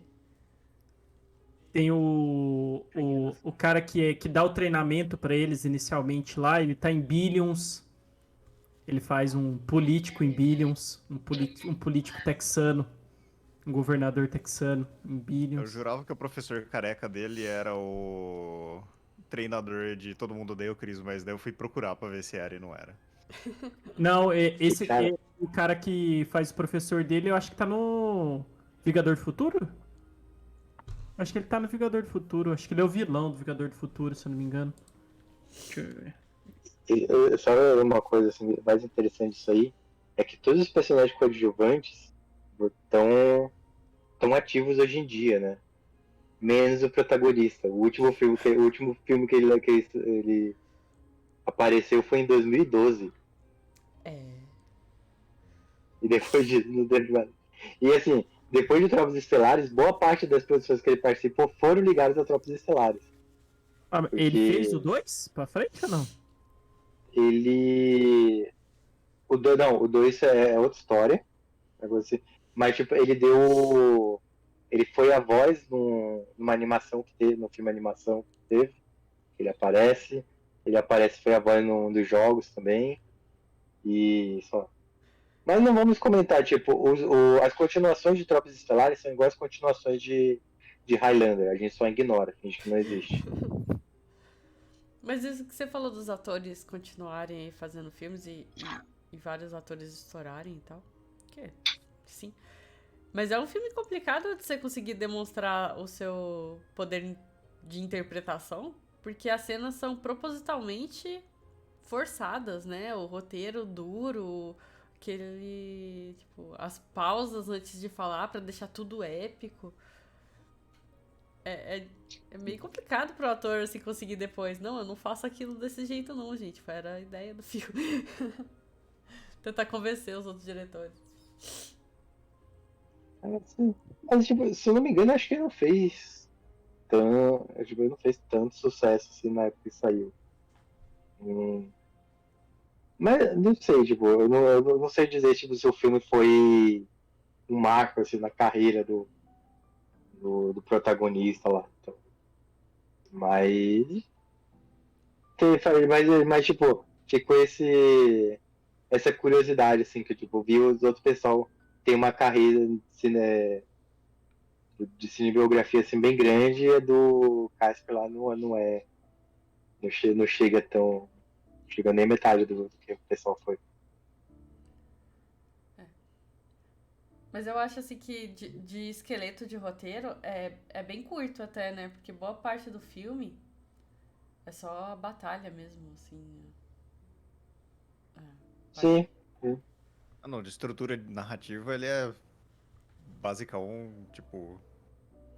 Tem o cara que dá o treinamento pra eles inicialmente lá. Ele tá em Billions. Ele faz um político em Billions. Um político texano. Um governador texano em Eu Billions. jurava que o professor careca dele era o treinador de Todo Mundo Odeia o Chris, mas daí eu fui procurar pra ver se era e não era. Não, Cara. o cara que faz o professor dele, eu acho que tá no Vingador do Futuro? Acho que ele tá no Vingador do Futuro. Acho que ele é o vilão do Vingador do Futuro, se eu não me engano. Deixa eu ver. Só uma coisa assim, mais interessante disso aí é que todos os personagens coadjuvantes estão ativos hoje em dia, né? Menos o protagonista. O último filme que ele apareceu foi em 2012. É. E depois de. E assim, depois de Tropas Estelares, boa parte das produções que ele participou foram ligadas a Tropas Estelares. Ah, Porque ele fez o 2 pra frente ou não? Ele. O 2 é outra história. Mas tipo, ele foi a voz numa animação que teve, no filme animação que teve. Ele aparece. Foi a voz num dos jogos também. E só. Mas não vamos comentar, tipo, as continuações de Tropas Estelares são iguais às continuações de Highlander. A gente só ignora, finge que não existe. Mas isso que você falou dos atores continuarem aí fazendo filmes e vários atores estourarem e tal. Que sim. Mas é um filme complicado de você conseguir demonstrar o seu poder de interpretação, porque as cenas são propositalmente forçadas, né? O roteiro duro, tipo, as pausas antes de falar pra deixar tudo épico. É meio complicado pro ator assim conseguir depois. Não, eu não faço aquilo desse jeito não, gente. Era a ideia do filme. Tentar convencer os outros diretores. Assim, mas, tipo, se eu não me engano, acho que ele não fez tipo, ele não fez tanto sucesso assim na época que saiu. Hum, Mas não sei, tipo, eu não sei dizer tipo, se o filme foi um marco assim, na carreira do protagonista lá. Então, mas, mas, tipo, ficou essa curiosidade, assim, que tipo, vi os outros pessoal tem uma carreira de cinebiografia assim, bem grande e a do Casper lá não chega tão. Chega nem metade do que o pessoal foi. Mas eu acho assim que de esqueleto de roteiro é bem curto até, né? Porque boa parte do filme é só a batalha mesmo, assim. É, Sim, sim. Ah, não, de estrutura narrativa ele é basicão, tipo,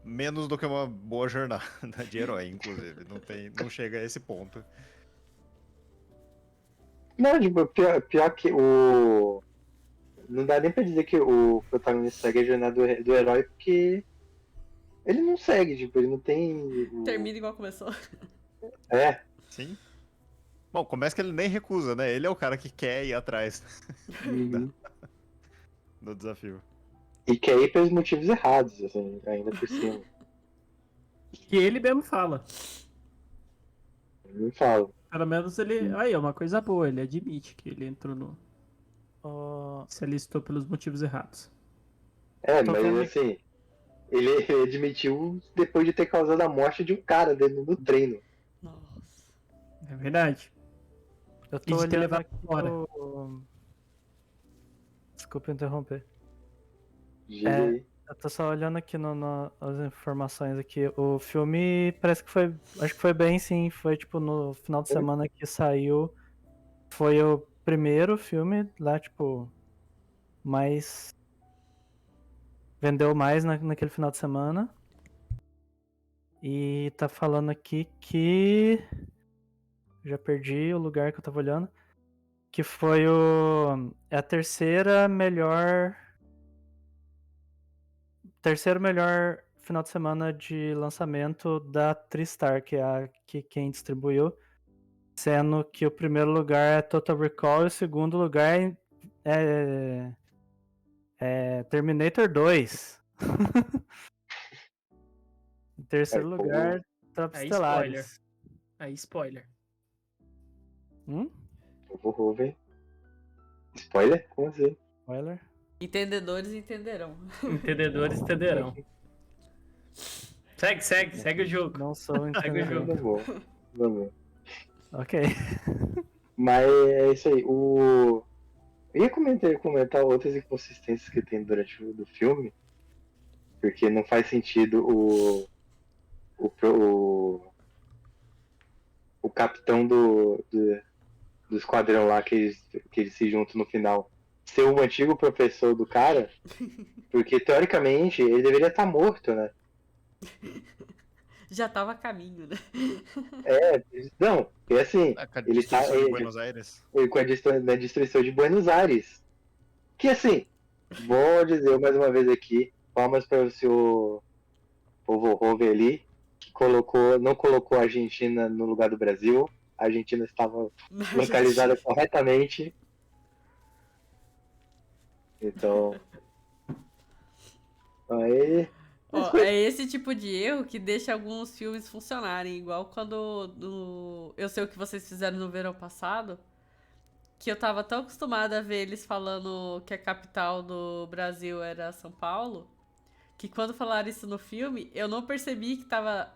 menos do que uma boa jornada de herói, inclusive. Não chega a esse ponto. Não, tipo, pior que o. Não dá nem pra dizer que o protagonista segue a jornada do herói, porque ele não segue, tipo, ele não tem. termina igual começou. É, Sim. Bom, começa que ele nem recusa, né? Ele é o cara que quer ir atrás uhum. do desafio. E quer ir pelos motivos errados, assim, ainda por cima. Que ele mesmo fala. Eu não falo. Pelo menos ele. Aí, é uma coisa boa, ele admite que ele entrou no. Ó, Se alistou pelos motivos errados. É, tô mas vendo assim, ele admitiu depois de ter causado a morte de um cara dentro do treino. Nossa. É verdade. Eu E tô de ter olhando levado aqui fora. Desculpa interromper. Diga É, aí. eu tô só olhando aqui as informações aqui. O filme parece que foi. Acho que foi bem, sim. Foi tipo no final de semana que saiu. Foi o primeiro filme lá, tipo, mais. Vendeu mais naquele final de semana. E tá falando aqui que. Já perdi o lugar que eu tava olhando. Que foi é a terceiro melhor final de semana de lançamento da Tristar, que é quem distribuiu. Sendo que o primeiro lugar é Total Recall e o segundo lugar é Terminator 2. Em terceiro Aí, pô, lugar, Tropa Aí, spoiler. Estelares. Aí, spoiler. vou ver. Spoiler? Como assim? Spoiler? Entendedores entenderão. Entendedores entenderão. Segue o jogo. Não sou um Segue o entendedor. jogo. Não vou. Não vou. Ok. Mas é isso aí. Eu ia comentar outras inconsistências que tem durante o filme, porque não faz sentido o, o capitão do esquadrão lá que eles se juntam no final ser o antigo professor do cara, porque teoricamente ele deveria estar morto, né? Já tava a caminho, né? É, não, é assim, Ah, com a ele tá destruição de Buenos Aires. com a destruição de Buenos Aires. Que assim, vou dizer mais uma vez aqui, palmas para o seu povo Rove ali, que não colocou a Argentina no lugar do Brasil. A Argentina estava Na localizada Argentina. corretamente. Então, aí. Mas Ó, é esse tipo de erro que deixa alguns filmes funcionarem, igual quando Eu Sei O Que Vocês Fizeram no Verão Passado, que eu tava tão acostumada a ver eles falando que a capital do Brasil era São Paulo, que quando falaram isso no filme, eu não percebi que tava.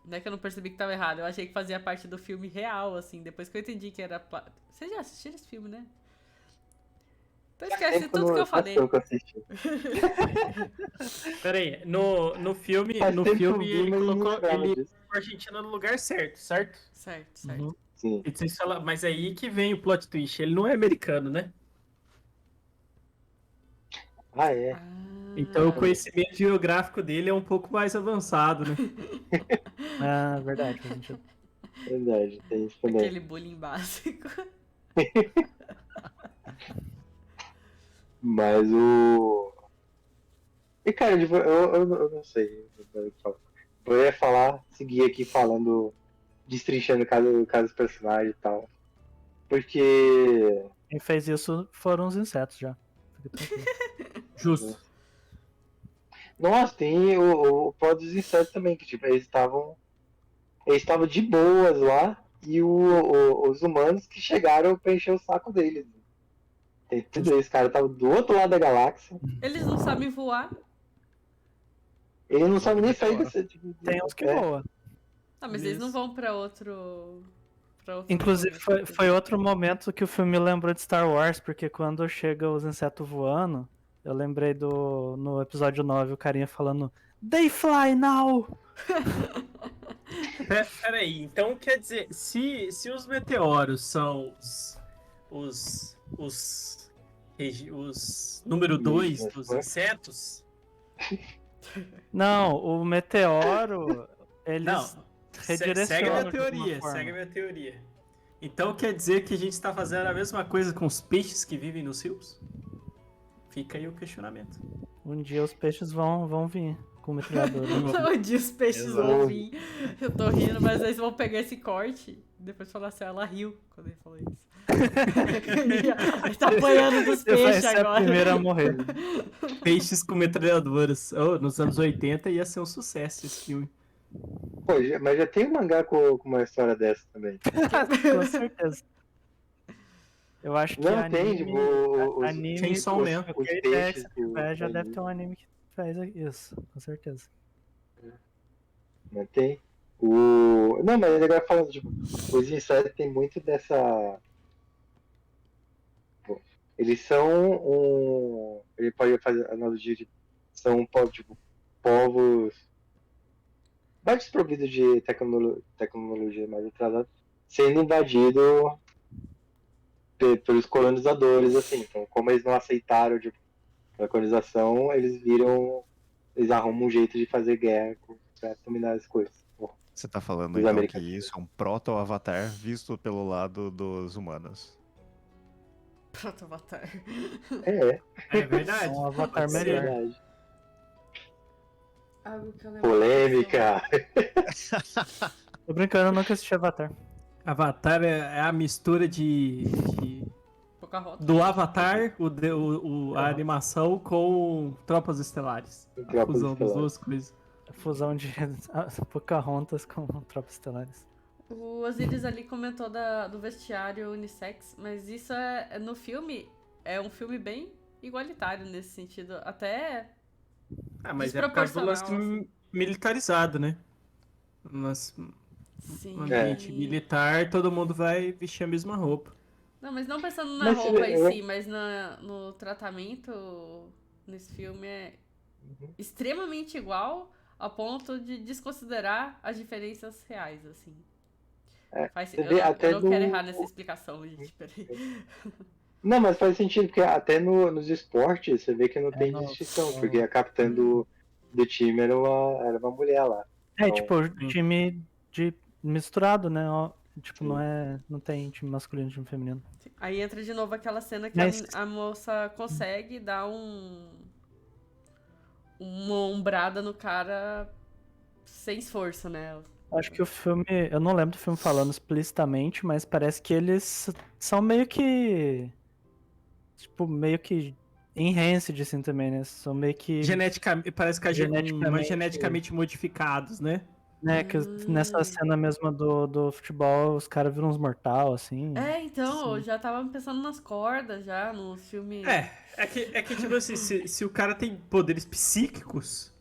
Não é que eu não percebi que tava errado, eu achei que fazia parte do filme real, assim, depois que eu entendi que era. Vocês já assistiram esse filme, né? Então esquece tudo que eu Faz tempo falei. que eu assisti. Pera aí, no filme, Faz tempo que eu vi, ele mas eu não colocou lembrava ele disso. colocou a Argentina no lugar certo, certo? Certo, certo. Uhum. Sim. E vocês falam, mas aí que vem o plot twist. Ele não é americano, né? Ah, é. Então o Ah. conhecimento geográfico dele é um pouco mais avançado, né? Ah, verdade, faz sentido. Verdade, tem isso também. Aquele bullying básico. Mas o. E, cara, tipo, eu não sei. Eu ia falar, seguir aqui falando, destrinchando cada personagem e tal. Porque. Quem fez isso foram os insetos já. Fica tranquilo. Justo. Nossa, tem o plot dos insetos também, que tipo, eles estavam de boas lá e os humanos que chegaram pra encher o saco deles. Tem tudo isso, cara. Tava do outro lado da galáxia. Eles não sabem voar. Ele não sabe nem sair desse tipo. Tem uns que é. voam. Ah, mas eles não Isso. vão pra outro. Inclusive, foi outro momento que o filme lembrou de Star Wars, porque quando chega os insetos voando, eu lembrei no episódio 9, o carinha falando They fly now! Peraí, então quer dizer, se os meteoros são os número 2 Mas dos foi? insetos, Não, o meteoro, eles não, redirecionam segue a minha de alguma teoria, forma. segue a minha teoria. Então quer dizer que a gente está fazendo a mesma coisa com os peixes que vivem nos rios? Fica aí o questionamento. Um dia os peixes vão vir com metralhadora. Um dia os peixes Exato. vão vir. Eu tô rindo, mas eles vão pegar esse corte e depois falar assim, ela riu quando ele falou isso. Ele tá apanhando dos Você vai peixes ser a agora. primeira a morrer. Peixes com metralhadoras. Oh, nos anos 80 ia ser um sucesso esse filme. Pô, mas já tem um mangá com uma história dessa também. Com certeza. Eu acho que Não tem, tipo, anime, Chainsaw Man. qualquer os ideia que peixes você tiver, já do deve ter um anime que faz isso, com certeza. Não tem. Não, mas é legal falando, tipo, os insetos tem muito dessa. Bom, eles são Ele pode fazer analogia de. São um povo, tipo, povos mais desprovidos de tecnologia mais atrasados, sendo invadido pelos colonizadores, assim. Então, como eles não aceitaram, tipo, a colonização, eles arrumam um jeito de fazer guerra pra dominar as coisas. Você tá falando Os então que americanos. isso é um proto-avatar visto pelo lado dos humanos. Pronto, Avatar. É É verdade. É um avatar Pode ser. melhor. verdade. Algo que eu lembro Polêmica! Tô brincando, eu nunca assisti Avatar. Avatar é a mistura Pocahontas. do Avatar, a animação, com Tropas Estelares. A Tropas fusão das Estelares. duas coisas. A fusão de Pocahontas com Tropas Estelares. O Osiris ali comentou do vestiário unissex, mas isso no filme, é um filme bem igualitário nesse sentido. Até Ah, mas é por causa do lance Desproporcional, militarizado, né? Mas sim. no ambiente militar, todo mundo vai vestir a mesma roupa. Não, mas não pensando na Mas roupa em eu- si, mas no tratamento nesse filme é extremamente igual a ponto de desconsiderar as diferenças reais, assim. você Eu vê não, até eu não quero no- errar nessa explicação, gente, peraí. Não, mas faz sentido, porque até nos esportes você vê que não tem no- distinção, porque a capitã do time era uma mulher lá. É, Então, tipo, sim. time de misturado, né? Ó, tipo, Sim. não tem time masculino e time feminino. Aí entra de novo aquela cena que Mas- a moça consegue dar uma ombrada no cara sem esforço, né? Acho que o filme, eu não lembro do filme falando explicitamente, mas parece que eles são meio que, tipo, meio que enhanced, assim, também, né? São meio que, Parece que mais Geneticamente- geneticamente modificados, né? né, que nessa cena mesmo do futebol, os caras viram uns mortal, assim. É, então, eu Sim. já tava pensando nas cordas já, no filme. É que tipo assim, se o cara tem poderes psíquicos,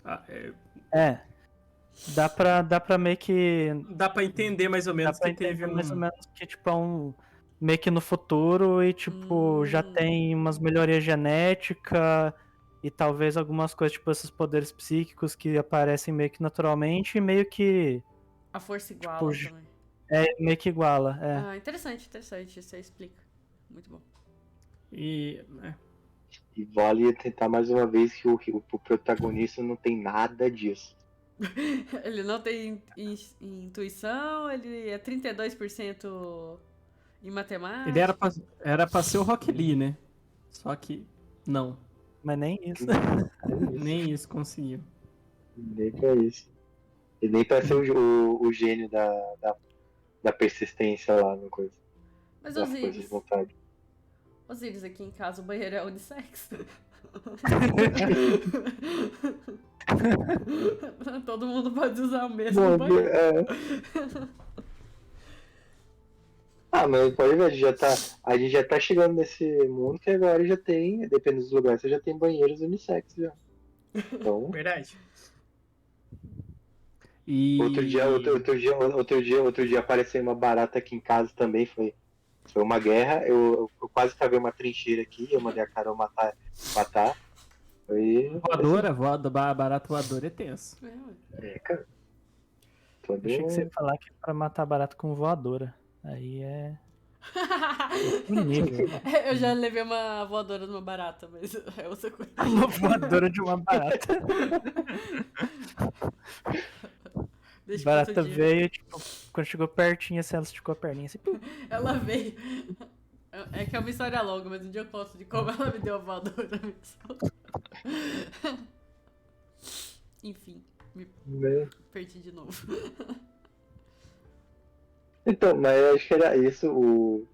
Dá pra meio que dá pra entender mais ou Dá menos pra que teve entender mais ou um... menos que, tipo, é meio que no futuro e, tipo, já tem umas melhorias genéticas e talvez algumas coisas, tipo, esses poderes psíquicos que aparecem meio que naturalmente e meio que A força iguala Tipo, também. meio que iguala, é. Ah, interessante, isso aí explica. Muito bom. E, e vale tentar mais uma vez que o protagonista não tem nada disso. Ele não tem intuição, ele é 32% em matemática. ele era pra ser o Rock Lee, né? Só que não. Mas nem isso. Nem isso conseguiu. Nem pra isso. E nem pra ser o gênio da persistência lá no coisa. Mas, Da força de Osiris, vontade. Osiris, aqui em casa o banheiro é unissex. Todo mundo pode usar o mesmo Bom, banheiro. mas pode ver, a gente já tá chegando nesse mundo que agora já tem, dependendo dos lugares, você já tem banheiros unissex já. Então, Verdade. E... outro dia apareceu uma barata aqui em casa também, foi uma guerra, eu quase cavei uma trincheira aqui, eu mandei a Carol matar. Foi Barato voador é tenso. cara. Todo... Achei que você ia falar que é pra matar barato com voadora. Aí é. Um nível. Eu já levei uma voadora numa barata, mas é outra coisa. Uma voadora de uma barata. Deixa pra outro Barata dia. veio, tipo, quando chegou pertinho, assim, ela esticou a perninha assim. pum. Ela veio. É que é uma história longa, mas um dia eu conto de como ela me deu a voadora mesmo. Enfim, me Né? perdi de novo. Então, mas eu acho que era isso, o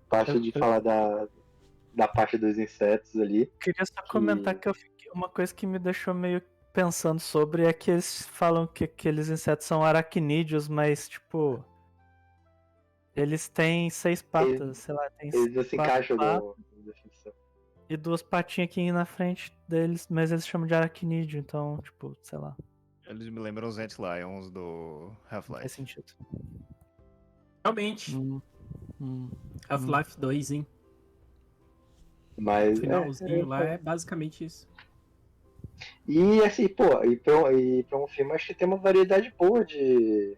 parte de falar da parte dos insetos ali. Queria só comentar que uma coisa que me deixou meio pensando sobre é que eles falam que aqueles insetos são aracnídeos, mas, tipo, eles têm 6 patas, sei lá, tem Eles não se 4 encaixam patas na definição. e 2 patinhas aqui na frente deles, mas eles chamam de aracnídeo, então, tipo, sei lá, Eles me lembram os Antlions do não faz Half-Life. sentido. Realmente. Half-Life 2, hein? Mas O finalzinho lá é basicamente isso. E assim, pô, e pra um filme acho que tem uma variedade boa de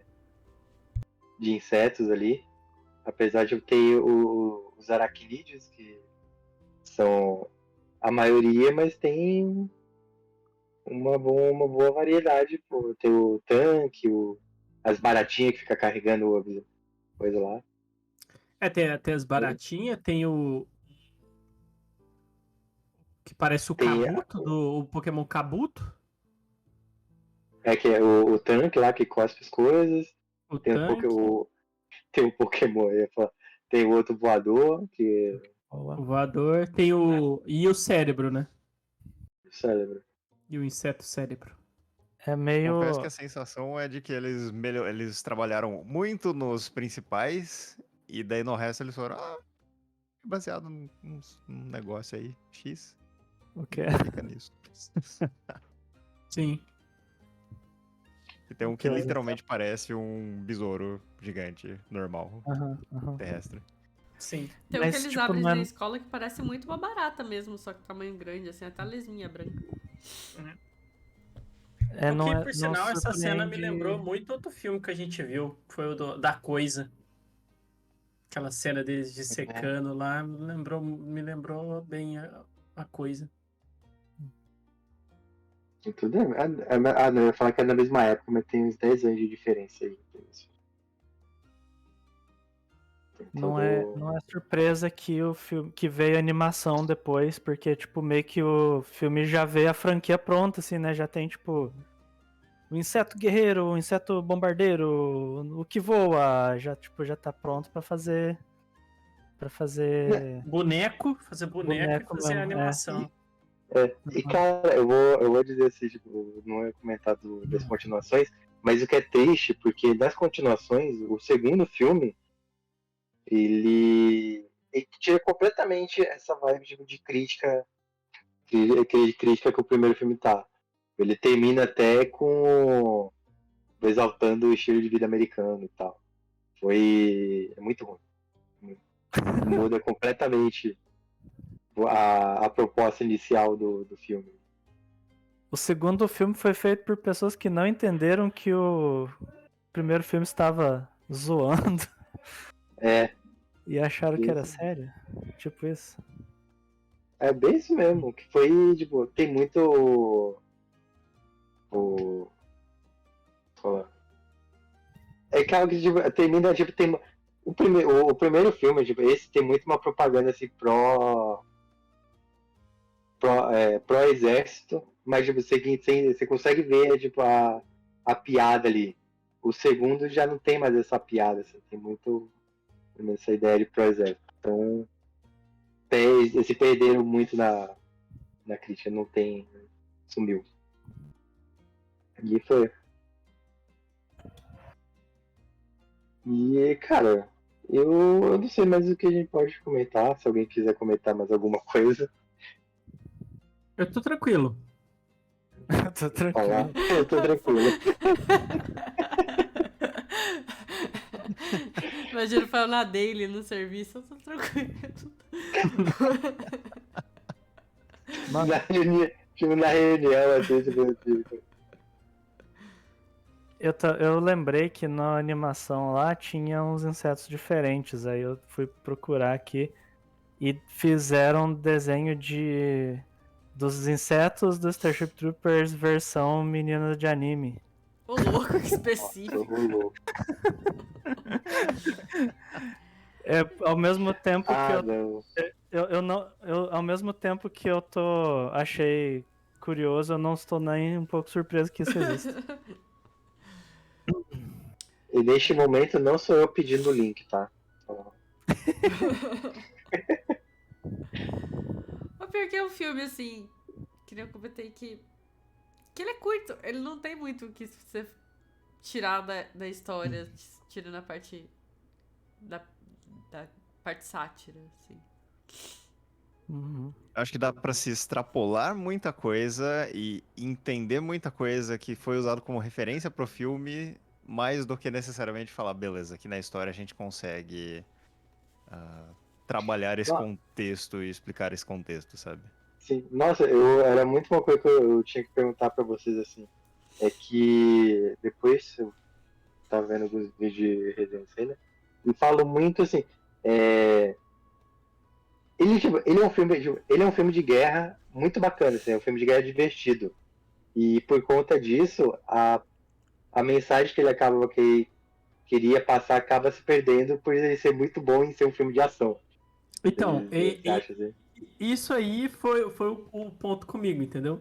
insetos ali. Apesar de ter os aracnídeos, que são a maioria, mas tem uma boa variedade, pô. Tem o tanque, as baratinhas que fica carregando coisa lá. Tem até as baratinhas, tem o. Que parece o Tem Kabuto, o Pokémon Kabuto. que é o tanque lá que cospe as coisas. O Tem tanque. tem o Pokémon, eu ia falar. Tem o outro voador, que O voador. Tem o. E o cérebro, né? é o cérebro. E o inseto cérebro. É meio. Confesso que a sensação é de que eles trabalharam muito nos principais e daí no resto eles foram baseado num negócio aí, X, O quê? fica nisso. Sim. E tem um que literalmente parece um besouro gigante, normal, Aham. terrestre. Sim. Tem um Mas, que eles tipo, abrem não é- na escola que parece muito uma barata mesmo, só que tamanho grande, assim, até a lesminha branca. não é, por não sinal, essa cena me surpreende- lembrou muito outro filme que a gente viu, que foi o da Coisa. Aquela cena deles dissecando lá, me lembrou bem a Coisa. E tudo não, eu ia falar que é na mesma época, mas tem uns 10 anos de diferença aí. Não é surpresa que o filme que veio a animação depois, porque tipo meio que o filme já veio a franquia pronta assim, né? Já tem tipo o inseto guerreiro, o inseto bombardeiro, o que voa, já tá pronto pra fazer Fazer boneco e fazer mesmo, animação. E cara, eu vou dizer assim, tipo, não é comentado das continuações, mas o que é triste, porque das continuações, o segundo filme, ele tira completamente essa vibe de crítica que o primeiro filme tá. Ele termina até com exaltando o estilo de vida americano e tal. É muito ruim. Muda completamente a proposta inicial do filme. O segundo filme foi feito por pessoas que não entenderam que o primeiro filme estava zoando e acharam que era Isso. sério. Tipo isso. É bem isso mesmo, que foi, tipo, tem muito é que algo que tipo, termina, tipo, tem o primeiro filme, tipo, esse tem muito uma propaganda assim pró-exército, mas tipo, você consegue ver tipo, a piada ali. O segundo já não tem mais essa piada, assim, tem muito essa ideia de pró-exército. Então, se perderam muito na crítica, não tem. Sumiu. E foi. E, cara, eu não sei mais o que a gente pode comentar. Se alguém quiser comentar mais alguma coisa, Eu tô tranquilo. Tô falar, tranquilo. eu tô tranquilo. Imagina falando na daily no serviço, eu tô tranquilo. Mano, Na reunião, assim, tipo, eu lembrei que na animação lá tinha uns insetos diferentes. Aí eu fui procurar aqui e fizeram um desenho dos insetos do Starship Troopers versão menina de anime. Ô, louco, que tô específico. louco. É, ao mesmo tempo que Ah, não. eu não, ao mesmo tempo que eu achei curioso, eu não estou nem um pouco surpreso que isso exista. E neste momento não sou eu pedindo o link, tá? O pior que é um filme, assim, que nem eu comentei que ele é curto. Ele não tem muito o que você tirar da história, tirando a parte da parte sátira, assim. Uhum. Acho que dá pra se extrapolar muita coisa e entender muita coisa que foi usado como referência pro filme, mais do que necessariamente falar, beleza, aqui na história a gente consegue trabalhar esse Não, contexto e explicar esse contexto, sabe? sim. Nossa, era muito uma coisa que eu tinha que perguntar pra vocês, assim. É que depois eu tava vendo alguns vídeos de Resident Evil, né? E falo muito assim. É, ele é um filme de guerra muito bacana, assim, é um filme de guerra divertido. E por conta disso, a mensagem que ele queria passar acaba se perdendo por ele ser muito bom em ser um filme de ação. Então, Você acha assim? isso aí foi o ponto comigo, entendeu?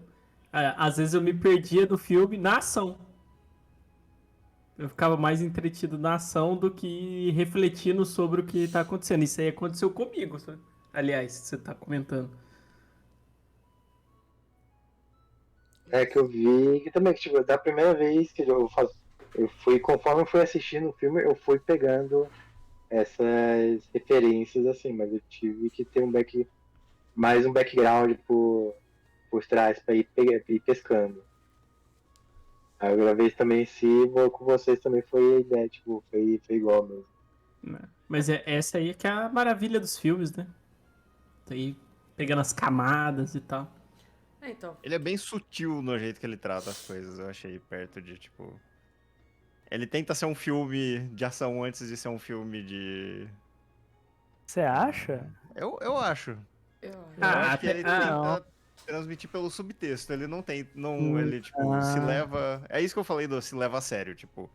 Às vezes eu me perdia do filme na ação. Eu ficava mais entretido na ação do que refletindo sobre o que tá acontecendo. Isso aí aconteceu comigo, sabe? Aliás, você tá comentando. É que eu vi que também, tipo, da primeira vez que eu fui, conforme eu fui assistindo o filme, eu fui pegando essas referências, assim, mas eu tive que ter mais um background por trás pra ir pescando. A outra vez também, se vou com vocês, também foi a ideia, tipo, foi igual mesmo. Né? Mas essa aí é que é a maravilha dos filmes, né? Tá aí pegando as camadas e tal. Então, Ele é bem sutil no jeito que ele trata as coisas, eu achei, perto de, tipo... Ele tenta ser um filme de ação antes de ser um filme de... Você acha? Eu acho. eu Eu Ah, acho que até, ele não. tenta transmitir pelo subtexto. Ele não tem. Não, Hum, ele, tipo, se ah. leva. É isso que eu falei do se leva a sério. Tipo,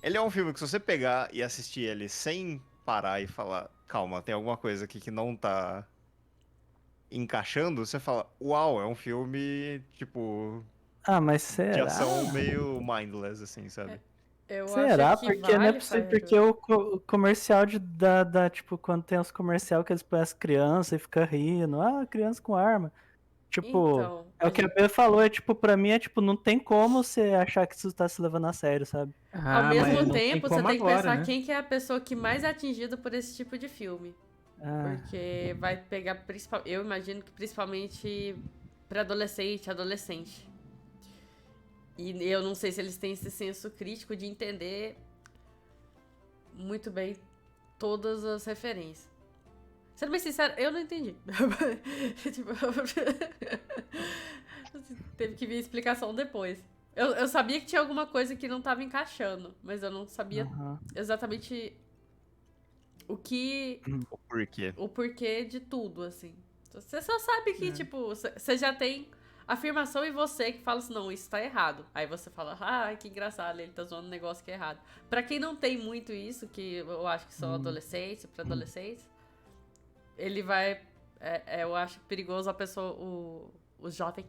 ele é um filme que se você pegar e assistir ele sem parar e falar, calma, tem alguma coisa aqui que não tá encaixando, você fala, uau, é um filme, tipo, Ah, mas de será? ação meio mindless, assim, sabe? eu Será? acho que Porque não é vale, possível. Fábio. Porque o comercial tipo, quando tem os comercial que eles põem as crianças e fica rindo. Ah, criança com arma. Tipo, Então, é o que a Bia falou, é tipo, pra mim é tipo, não tem como você achar que isso tá se levando a sério, sabe? ao ah, mesmo mas não tem tempo, você como tem que agora, pensar né? quem que é a pessoa que mais é atingida por esse tipo de filme. Ah, Porque vai pegar, eu imagino que principalmente pra adolescente. E eu não sei se eles têm esse senso crítico de entender muito bem todas as referências. Sendo bem sincero, eu não entendi. Tipo, teve que vir a explicação depois. Eu sabia que tinha alguma coisa que não tava encaixando, mas eu não sabia aham. exatamente o que. O porquê. O porquê de tudo, assim. Você só sabe que, tipo, você já tem afirmação em você que fala assim, não, isso tá errado. Aí você fala, ah, que engraçado, ele tá zoando um negócio que é errado. Pra quem não tem muito isso, que eu acho que são adolescentes, pra adolescentes, ele vai Eu acho perigoso a pessoa, o jovem,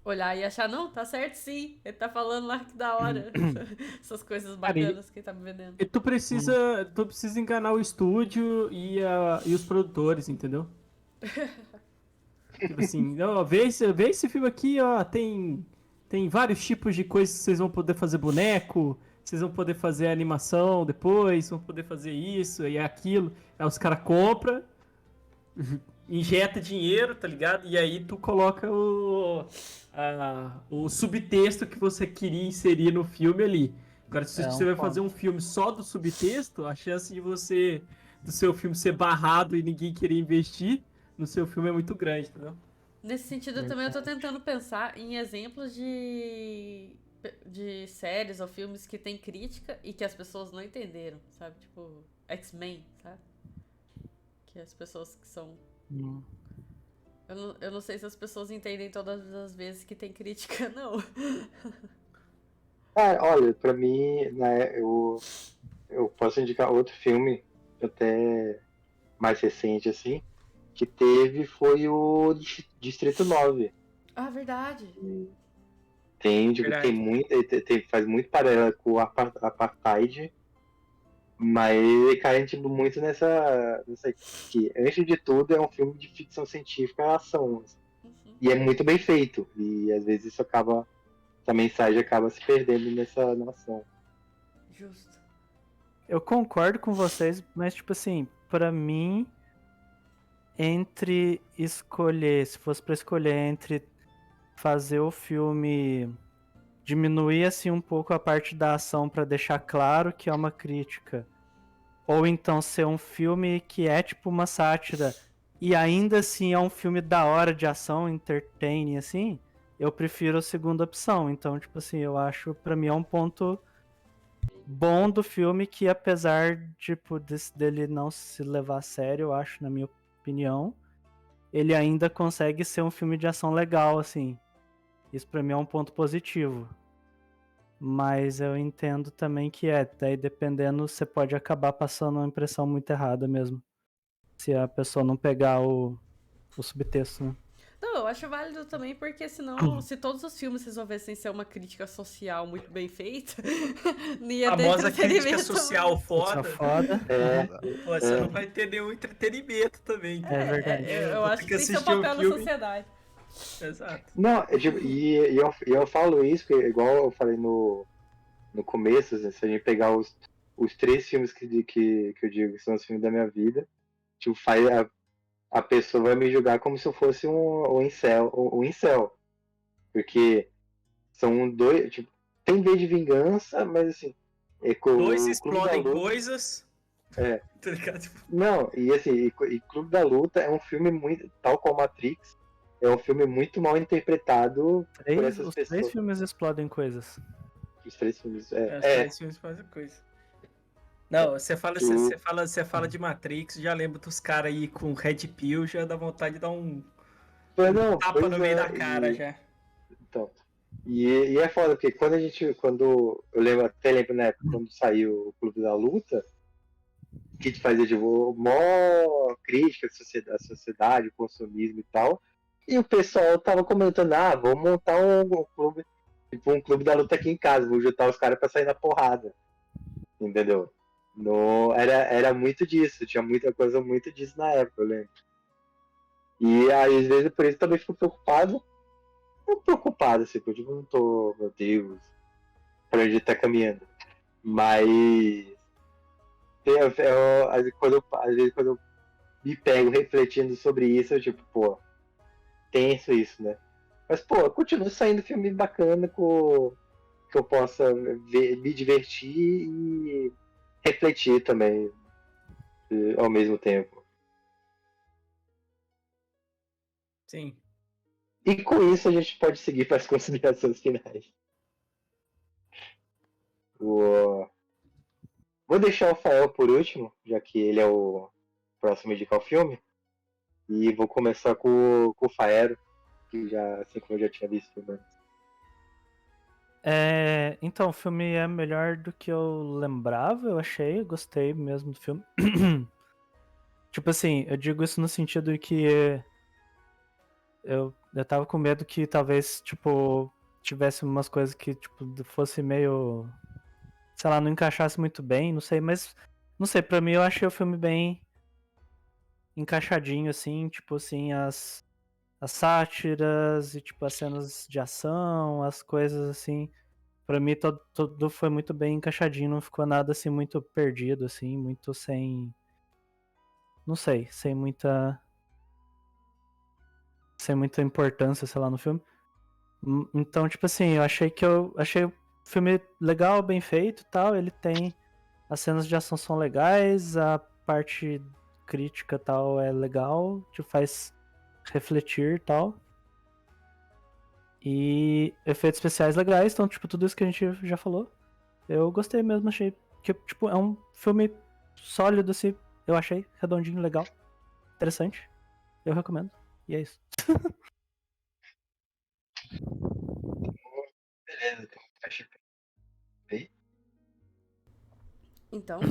olhar e achar, não, tá certo sim, ele tá falando lá que da hora. Essas coisas bacanas que ele tá me vendendo. E tu precisa enganar o estúdio e os produtores, entendeu? Tipo assim, ó, vê esse filme aqui, ó, tem vários tipos de coisas que vocês vão poder fazer boneco, vocês vão poder fazer animação depois, vão poder fazer isso e aquilo. Aí os caras compram, injeta dinheiro, tá ligado? E aí tu coloca o subtexto que você queria inserir no filme ali. Agora, se É você um vai ponto. fazer um filme só do subtexto, a chance do seu filme ser barrado e ninguém querer investir no seu filme é muito grande, entendeu? Nesse sentido, também eu tô tentando pensar em exemplos de séries ou filmes que tem crítica e que as pessoas não entenderam, sabe? Tipo, X-Men, sabe? Que as pessoas que são... Hum. Eu não sei se as pessoas entendem todas as vezes que tem crítica, não. Olha, pra mim, né, eu posso indicar outro filme, até mais recente, assim, que foi o Distrito 9. Ah, verdade. Tem, tipo, Verdade. faz muito paralelo com o Apartheid, mas ele cai, tipo, muito nessa que, antes de tudo, é um filme de ficção científica e ação, assim. Uhum. E é muito bem feito, e às vezes essa mensagem acaba se perdendo nessa nação. Justo. Eu concordo com vocês, mas tipo assim, pra mim, se fosse pra escolher entre fazer o filme diminuir assim um pouco a parte da ação pra deixar claro que é uma crítica, ou então ser um filme que é tipo uma sátira e ainda assim é um filme da hora de ação, entertaining assim, eu prefiro a segunda opção. Então, tipo assim, eu acho pra mim é um ponto bom do filme que, apesar tipo, dele não se levar a sério, eu acho, na minha opinião, ele ainda consegue ser um filme de ação legal, assim. Isso pra mim é um ponto positivo. Mas eu entendo também que daí dependendo, você pode acabar passando uma impressão muito errada mesmo. Se a pessoa não pegar o subtexto, né? Não, eu acho válido também, porque senão, se todos os filmes resolvessem ser uma crítica social muito bem feita, não ia ter Famosa crítica entretenimento. social Só foda. foda. Pô, você não vai ter nenhum entretenimento também. É verdade. Eu Vou acho ter que tem seu assistir o papel na filme. sociedade. Exato. Não, tipo, eu falo isso, porque, igual eu falei no começo, assim, se a gente pegar os três filmes que eu digo que são os filmes da minha vida, tipo, a pessoa vai me julgar como se eu fosse um incel. Porque são dois, tipo, tem V de Vingança, mas assim, Dois o Clube da explodem Luta. coisas. É. Tá ligado? Tipo, Não, e assim, e Clube da Luta é um filme muito, tal qual Matrix, é um filme muito mal interpretado por essas Os três pessoas. filmes explodem coisas. Os três filmes. os três filmes fazem coisa. Não, você fala de Matrix, já lembro dos caras aí com Red Pill, já dá vontade de dar um Não, tapa pois no meio da cara já. Então, e é foda, porque eu até lembro na época, quando saiu o Clube da Luta, que te fazia, tipo, mó crítica à sociedade, o consumismo e tal, e o pessoal tava comentando, vamos montar um clube, tipo, um clube da luta aqui em casa, vou juntar os caras pra sair na porrada, entendeu? No, era muito disso, tinha muita coisa muito disso na época, eu lembro. E aí, às vezes, por isso também fico preocupado, assim, porque eu não tô, meu Deus, pra onde tá caminhando. Mas às vezes quando eu me pego refletindo sobre isso, eu tipo, pô, tenso isso, né? Mas, pô, continua saindo filme bacana que eu possa me divertir e refletir também ao mesmo tempo. Sim. E com isso a gente pode seguir para as considerações finais. Vou deixar o Fael por último, já que ele é o próximo a indicar o filme. E vou começar com o Faero, que assim como eu já tinha visto antes. Então, o filme é melhor do que eu lembrava, eu achei, gostei mesmo do filme. Tipo assim, eu digo isso no sentido de que eu tava com medo que talvez, tipo, tivesse umas coisas que, tipo, fosse meio, sei lá, não encaixasse muito bem, não sei, mas, não sei, pra mim eu achei o filme bem encaixadinho, assim, tipo assim, as sátiras e, tipo, as cenas de ação, as coisas, assim, pra mim tudo foi muito bem encaixadinho, não ficou nada, assim, muito perdido, assim, muito sem, não sei, sem muita importância, sei lá, no filme. Então, tipo assim, eu achei o filme legal, bem feito e tal. Ele tem. As cenas de ação são legais, a parte crítica e tal é legal, te faz refletir e tal. E efeitos especiais legais, então, tipo, tudo isso que a gente já falou. Eu gostei mesmo, achei que, tipo, é um filme sólido, assim. Eu achei redondinho, legal, interessante. Eu recomendo. E é isso. Beleza, então. Fecha aí. Então,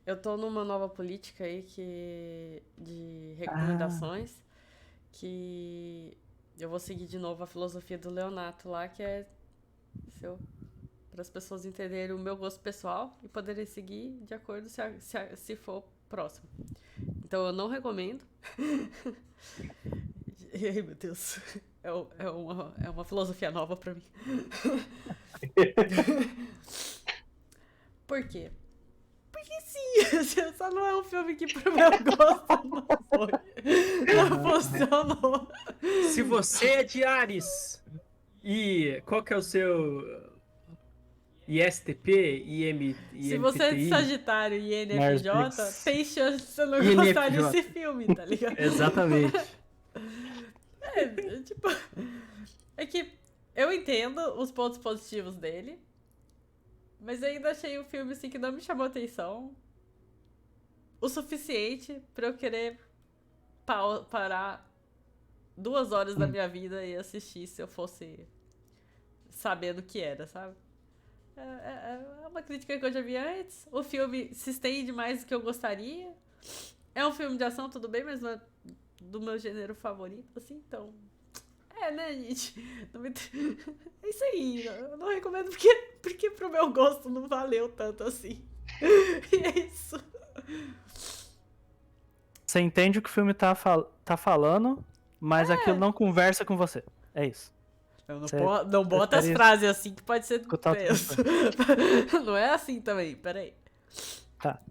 eu tô numa nova política aí de Ah, recomendações que eu vou seguir de novo a filosofia do Leonato lá, que é para as pessoas entenderem o meu gosto pessoal e poderem seguir de acordo se for próximo. Então eu não recomendo. Ai, meu Deus. É uma filosofia nova pra mim. Por quê? Porque sim, só não é um filme que pro meu gosto não foi. Não funcionou. Se você é de Ares e qual que é o seu ISTP, Se você é de IMTPI? Sagitário e NFJ, Myers-Briggs. tem chance de você não INFJ. gostar desse filme, tá ligado? Exatamente. Tipo. É que eu entendo os pontos positivos dele, mas eu ainda achei um filme assim que não me chamou atenção o suficiente pra eu querer parar 2 horas da minha vida e assistir se eu fosse sabendo o que era, sabe? É uma crítica que eu já vi antes. O filme se estende mais do que eu gostaria. É um filme de ação, tudo bem, mas não é do meu gênero favorito, assim, então. É, né, gente? É isso aí. Eu não recomendo porque pro meu gosto não valeu tanto assim. E é isso. Você entende o que o filme tá falando, mas aquilo não conversa com você. É isso. Você Não bota as prefere frases assim que pode ser escutar outra tenso. Não é assim também, peraí. Tá.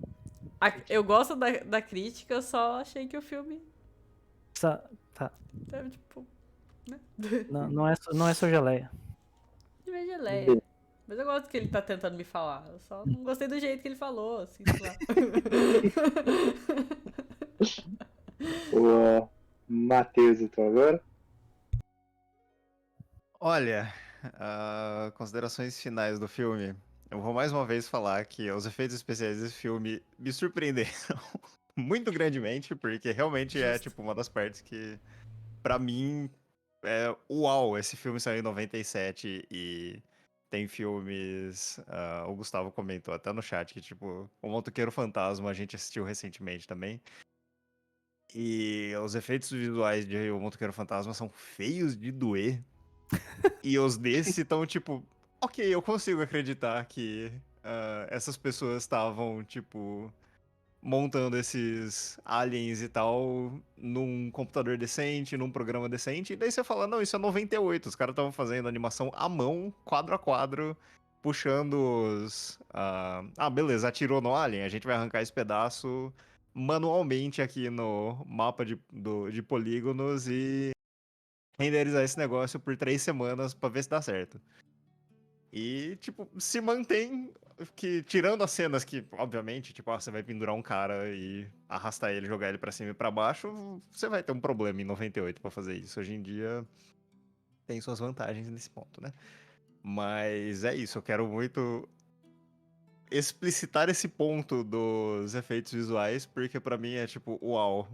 Eu gosto da crítica, eu só achei que o filme Tá. teve, tipo, né? Não é sua geleia. De meio geleia. Mas eu gosto do que ele tá tentando me falar. Eu só não gostei do jeito que ele falou, assim, sei lá. O Matheus, então, agora. Olha, considerações finais do filme. Eu vou mais uma vez falar que os efeitos especiais desse filme me surpreenderam muito grandemente, porque realmente é Justo. tipo uma das partes que, pra mim, uau, esse filme saiu em 97 e tem filmes. O Gustavo comentou até no chat que, tipo, O Motoqueiro Fantasma a gente assistiu recentemente também. E os efeitos visuais de O Motoqueiro Fantasma são feios de doer. E os desse estão, tipo, ok, eu consigo acreditar que essas pessoas estavam, tipo, montando esses aliens e tal num computador decente, num programa decente. E daí você fala, não, isso é 98. Os caras estavam fazendo animação à mão, quadro a quadro, puxando os. Beleza, atirou no alien, a gente vai arrancar esse pedaço manualmente aqui no mapa de polígonos e renderizar esse negócio por 3 semanas pra ver se dá certo. E, tipo, se mantém que, tirando as cenas que, obviamente, tipo, você vai pendurar um cara e arrastar ele, jogar ele pra cima e pra baixo, você vai ter um problema em 98 pra fazer isso. Hoje em dia tem suas vantagens nesse ponto, né? Mas é isso, eu quero muito explicitar esse ponto dos efeitos visuais, porque pra mim é tipo, uau,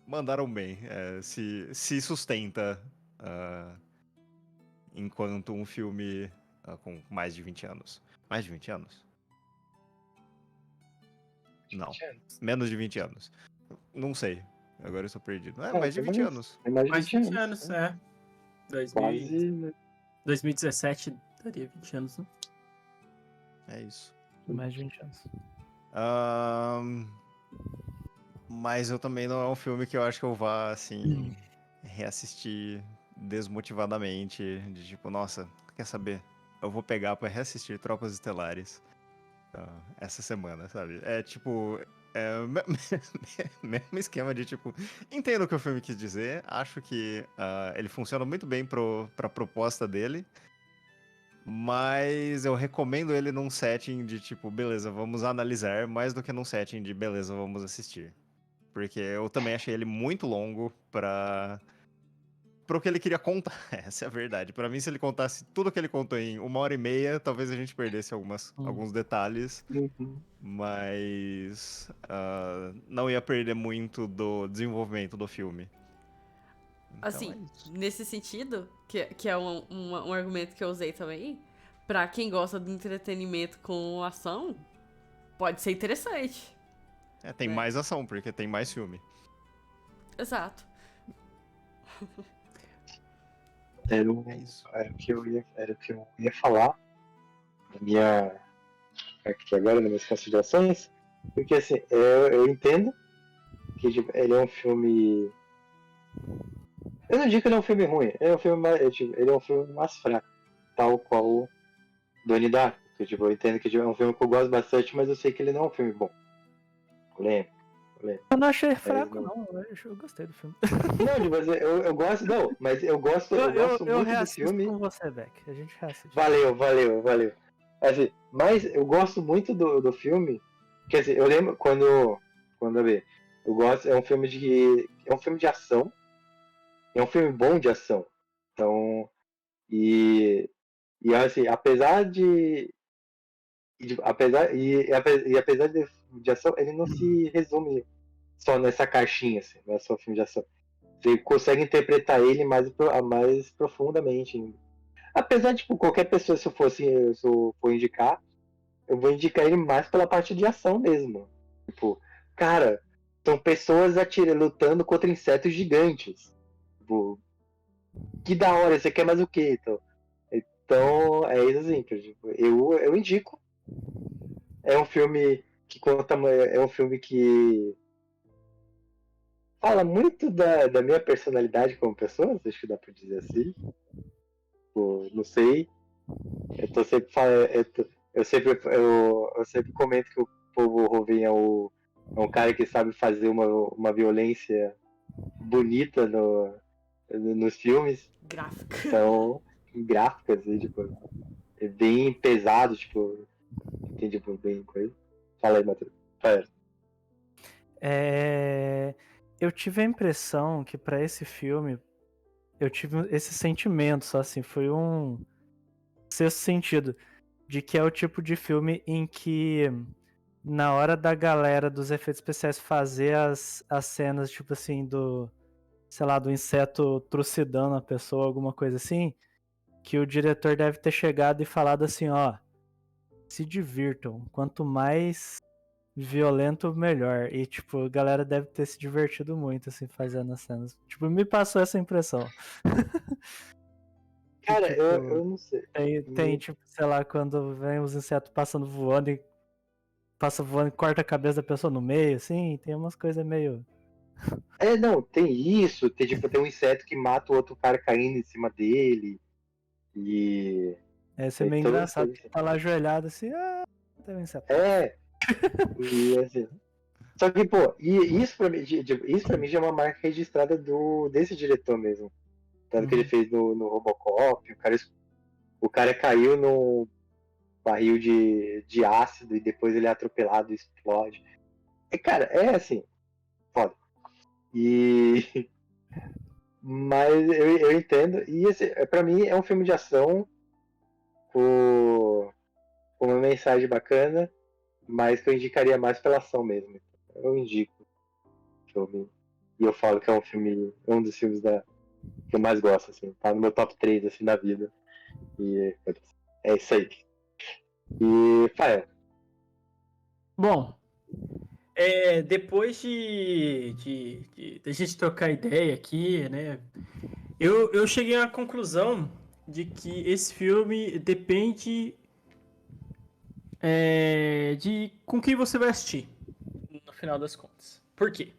mandaram bem, se sustenta enquanto um filme com mais de 20 anos. Mais de 20 anos? Não, menos de 20 anos. Não sei. Agora eu estou perdido. É, É, mais de 20 anos. É mais de Mais de 20 20 anos. anos, é. 2000 Quase. Né? 2017 daria 20 anos, né? É isso. Mais de 20 anos. Mas eu também não é um filme que eu acho que eu vá, assim, reassistir desmotivadamente. De tipo, nossa, quer saber? Eu vou pegar pra reassistir Tropas Estelares essa semana, sabe? É tipo. É o mesmo esquema de tipo. Entendo o que o filme quis dizer. Acho que ele funciona muito bem pra proposta dele. Mas eu recomendo ele num setting de tipo, beleza, vamos analisar, mais do que num setting de beleza, vamos assistir. Porque eu também achei ele muito longo pro que ele queria contar. Essa é a verdade. Pra mim, se ele contasse tudo que ele contou em 1h30, talvez a gente perdesse alguns detalhes. Uhum. Mas não ia perder muito do desenvolvimento do filme. Então, Assim, é isso. nesse sentido, que é um argumento que eu usei também, pra quem gosta do entretenimento com ação, pode ser interessante. Tem né? mais ação, porque tem mais filme. Exato. É isso. Era o que eu ia falar na minha, aqui agora, nas minhas considerações, porque assim, eu entendo que tipo, ele é um filme. Eu não digo que ele é um filme ruim, ele é um filme ele é um filme mais fraco, tal qual o Donnie Darko. Que, tipo, eu entendo que tipo, é um filme que eu gosto bastante, mas eu sei que ele não é um filme bom. Lembro. Eu não achei Mas fraco, não. não. Eu gostei do filme. Não, tipo, eu gosto, não, mas eu gosto Eu muito do reassisto filme. com você, Beck. A gente reassiste. Valeu. Assim, mas eu gosto muito do filme. Quer dizer, eu lembro quando eu vi, eu gosto, é um filme de ação, é um filme bom de ação. Então, e assim, apesar de ação, ele não se resume só nessa caixinha, assim, não é só filme de ação. Você consegue interpretar ele mais profundamente. Apesar de, tipo, qualquer pessoa, se eu for indicar, eu vou indicar ele mais pela parte de ação mesmo. Tipo, cara, são pessoas lutando contra insetos gigantes. Tipo, que da hora, você quer mais o quê? Então é isso assim, que tipo, eu indico. É um filme que conta. É um filme que fala muito da minha personalidade como pessoa, acho que dá pra dizer assim. Tipo, não sei. Eu tô sempre falando. Eu sempre comento que o povo Rovin é um cara que sabe fazer uma violência bonita nos filmes. Gráfica. Então, gráficas, assim, tipo, é bem pesado, tipo, tem tipo, bem coisa. Fala aí, Matheus. Fala. Eu tive a impressão que pra esse filme eu tive esse sentimento, só assim, foi um sexto sentido de que é o tipo de filme em que na hora da galera dos efeitos especiais fazer as cenas, tipo assim, sei lá, do inseto trucidando a pessoa, alguma coisa assim, que o diretor deve ter chegado e falado assim, ó, se divirtam, quanto mais violento, melhor. E, tipo, a galera deve ter se divertido muito, assim, fazendo as cenas. Tipo, me passou essa impressão. Que, Cara, tipo, eu não sei. tem, tipo, sei lá, quando vem os insetos passando voando e passa voando e corta a cabeça da pessoa no meio, assim, tem umas coisas meio... Não, tem isso, tem um inseto que mata o outro cara caindo em cima dele. E. Esse é meio Todas as engraçado, coisas porque assim. tá lá ajoelhado assim, tem um inseto. E assim. Só que, pô, e isso pra mim já é uma marca registrada desse diretor mesmo. Tanto que ele fez no Robocop, o cara caiu no barril de ácido e depois ele é atropelado e explode. Cara, é assim, foda. E. Mas eu entendo. E assim, pra mim é um filme de ação com uma mensagem bacana, mas que eu indicaria mais pela ação mesmo. Eu indico o filme. E eu falo que é um dos filmes que eu mais gosto, assim. Tá no meu top 3 assim, da vida. E é isso aí. E, Fael. Bom, Depois de gente trocar ideia aqui, né? Eu cheguei à conclusão de que esse filme depende de com quem você vai assistir, no final das contas. Por quê?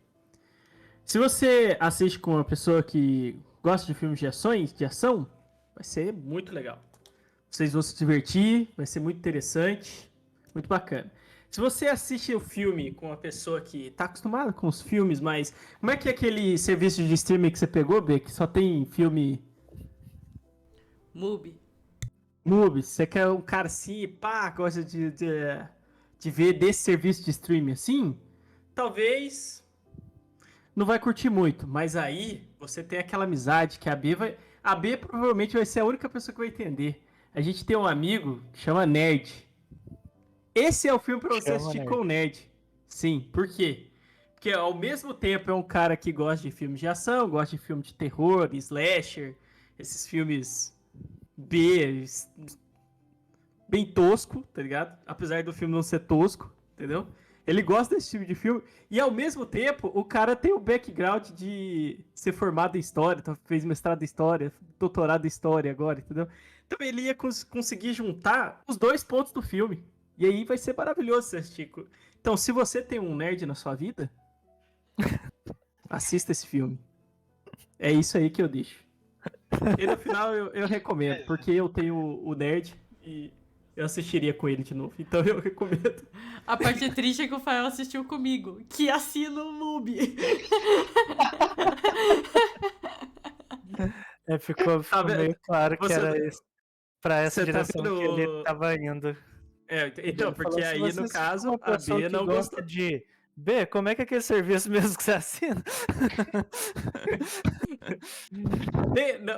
Se você assiste com uma pessoa que gosta de filmes de ação, vai ser muito legal. Vocês vão se divertir, vai ser muito interessante, muito bacana. Se você assiste o filme com uma pessoa que tá acostumada com os filmes, mas como é que é aquele serviço de streaming que você pegou, B, que só tem filme Mubi. Mubi? Você quer um cara assim, pá, gosta de ver desse serviço de streaming assim? Talvez não vai curtir muito, mas aí você tem aquela amizade que a B vai. A B provavelmente vai ser a única pessoa que vai entender. A gente tem um amigo que chama Nerd. Esse é o filme pra você assistir com o Nerd. Sim, por quê? Porque ao mesmo tempo é um cara que gosta de filmes de ação, gosta de filme de terror, slasher, esses filmes B, bem tosco, tá ligado? Apesar do filme não ser tosco, entendeu? Ele gosta desse tipo de filme. E ao mesmo tempo, o cara tem o background de ser formado em história, fez mestrado em história, doutorado em história agora, entendeu? Então ele ia conseguir juntar os dois pontos do filme. E aí vai ser maravilhoso você assistir. Então, se você tem um nerd na sua vida, assista esse filme. É isso aí que eu deixo. E no final eu recomendo, porque eu tenho o nerd e eu assistiria com ele de novo. Então eu recomendo. A parte triste é que o Fael assistiu comigo, que assina o Mubi. Ficou meio claro que era isso. Pra essa Você tá direção vendo que ele tava indo. Então, porque falou, aí no caso a B não gostou. B, como é que é aquele serviço mesmo que você assina?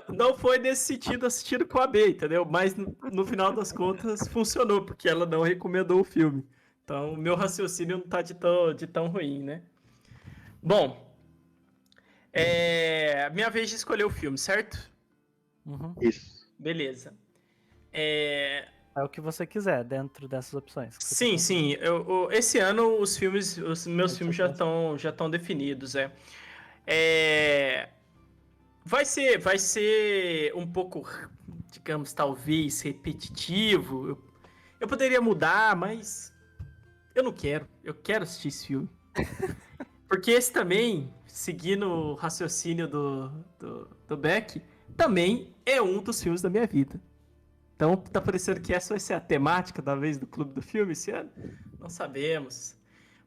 Não foi nesse sentido assistido com a B, entendeu? Mas no final das contas funcionou, porque ela não recomendou o filme. Então, meu raciocínio não tá de tão ruim, né? Bom, minha vez de escolher o filme, certo? Uhum. Isso. Beleza. É o que você quiser dentro dessas opções. Sim. Esse ano os meus filmes já estão definidos, Vai ser um pouco, digamos, talvez repetitivo. Eu poderia mudar, mas eu não quero. Eu quero assistir esse filme. Porque esse também, seguindo o raciocínio do Beck, também é um dos filmes da minha vida. Então tá parecendo que essa vai ser a temática, talvez, do Clube do Filme esse ano? Não sabemos.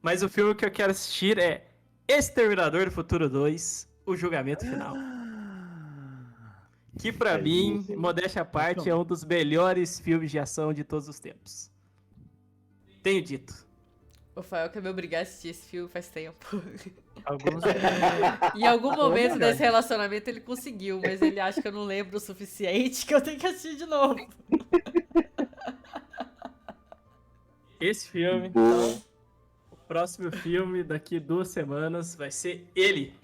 Mas o filme que eu quero assistir é Exterminador do Futuro 2, O Julgamento Final. Que pra mim, modéstia à parte, é um dos melhores filmes de ação de todos os tempos. Tenho dito. O Fael quer me obrigar a assistir esse filme faz tempo. Alguns... Em algum momento desse relacionamento ele conseguiu, mas ele acha que eu não lembro o suficiente que eu tenho que assistir de novo. Esse filme, então, o próximo filme daqui 2 semanas vai ser ele.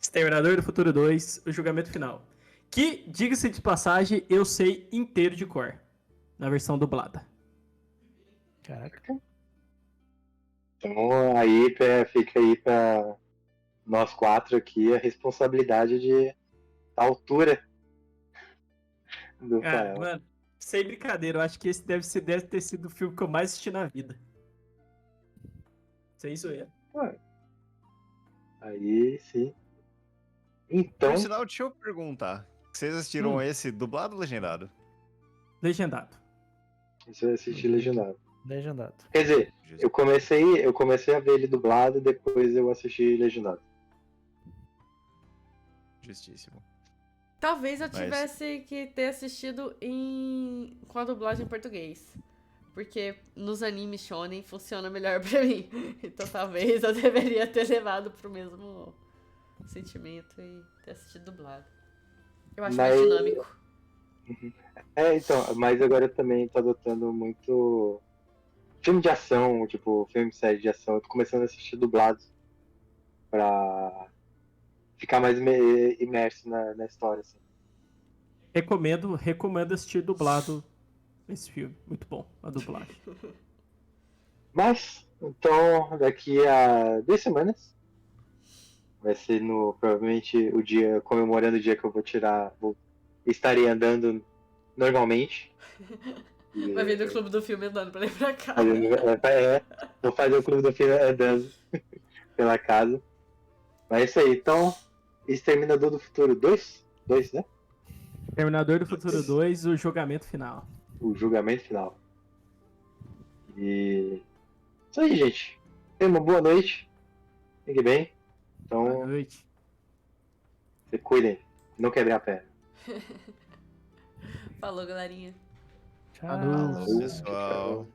Exterminador do Futuro 2, O Julgamento Final. Que, diga-se de passagem, eu sei inteiro de cor. Na versão dublada. Caraca. Então aí fica aí pra nós 4 aqui a responsabilidade de a altura do Fael. Mano, sem brincadeira, eu acho que esse deve ter sido o filme que eu mais assisti na vida. Sem zoeira. Aí sim. Então. Por sinal, deixa eu perguntar. Vocês assistiram esse dublado ou legendado? Legendado. Você vai assistir legendado. Legendado. Quer dizer, eu comecei a ver ele dublado e depois eu assisti legendado. Justíssimo. Talvez eu tivesse que ter assistido com a dublagem em português. Porque nos animes shonen funciona melhor pra mim. Então talvez eu deveria ter levado pro mesmo sentimento e ter assistido dublado. Eu acho mais dinâmico. Então, mas agora eu também tô adotando muito filme de ação, tipo, série de ação. Eu tô começando a assistir dublados pra ficar mais imerso na história, assim. Recomendo assistir dublado esse filme. Muito bom, a dublagem. Mas, então, daqui a 2 semanas, vai ser provavelmente o dia, comemorando o dia que eu estarei andando normalmente. Vai vir do clube do filme andando pra lá e pra cá. Vou fazer o clube do filme andando pela casa. Mas é isso aí, então, Exterminador do Futuro 2, né? Terminador do Futuro 2, o julgamento final. O julgamento final. E isso aí, gente. Tenha uma boa noite. Fique bem. Boa Então, noite. se cuidem. Não quebrem a perna. Falou, galerinha. Tchau. Falou. Pessoal.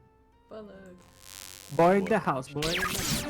Falou. Boy in the house, boy in the house.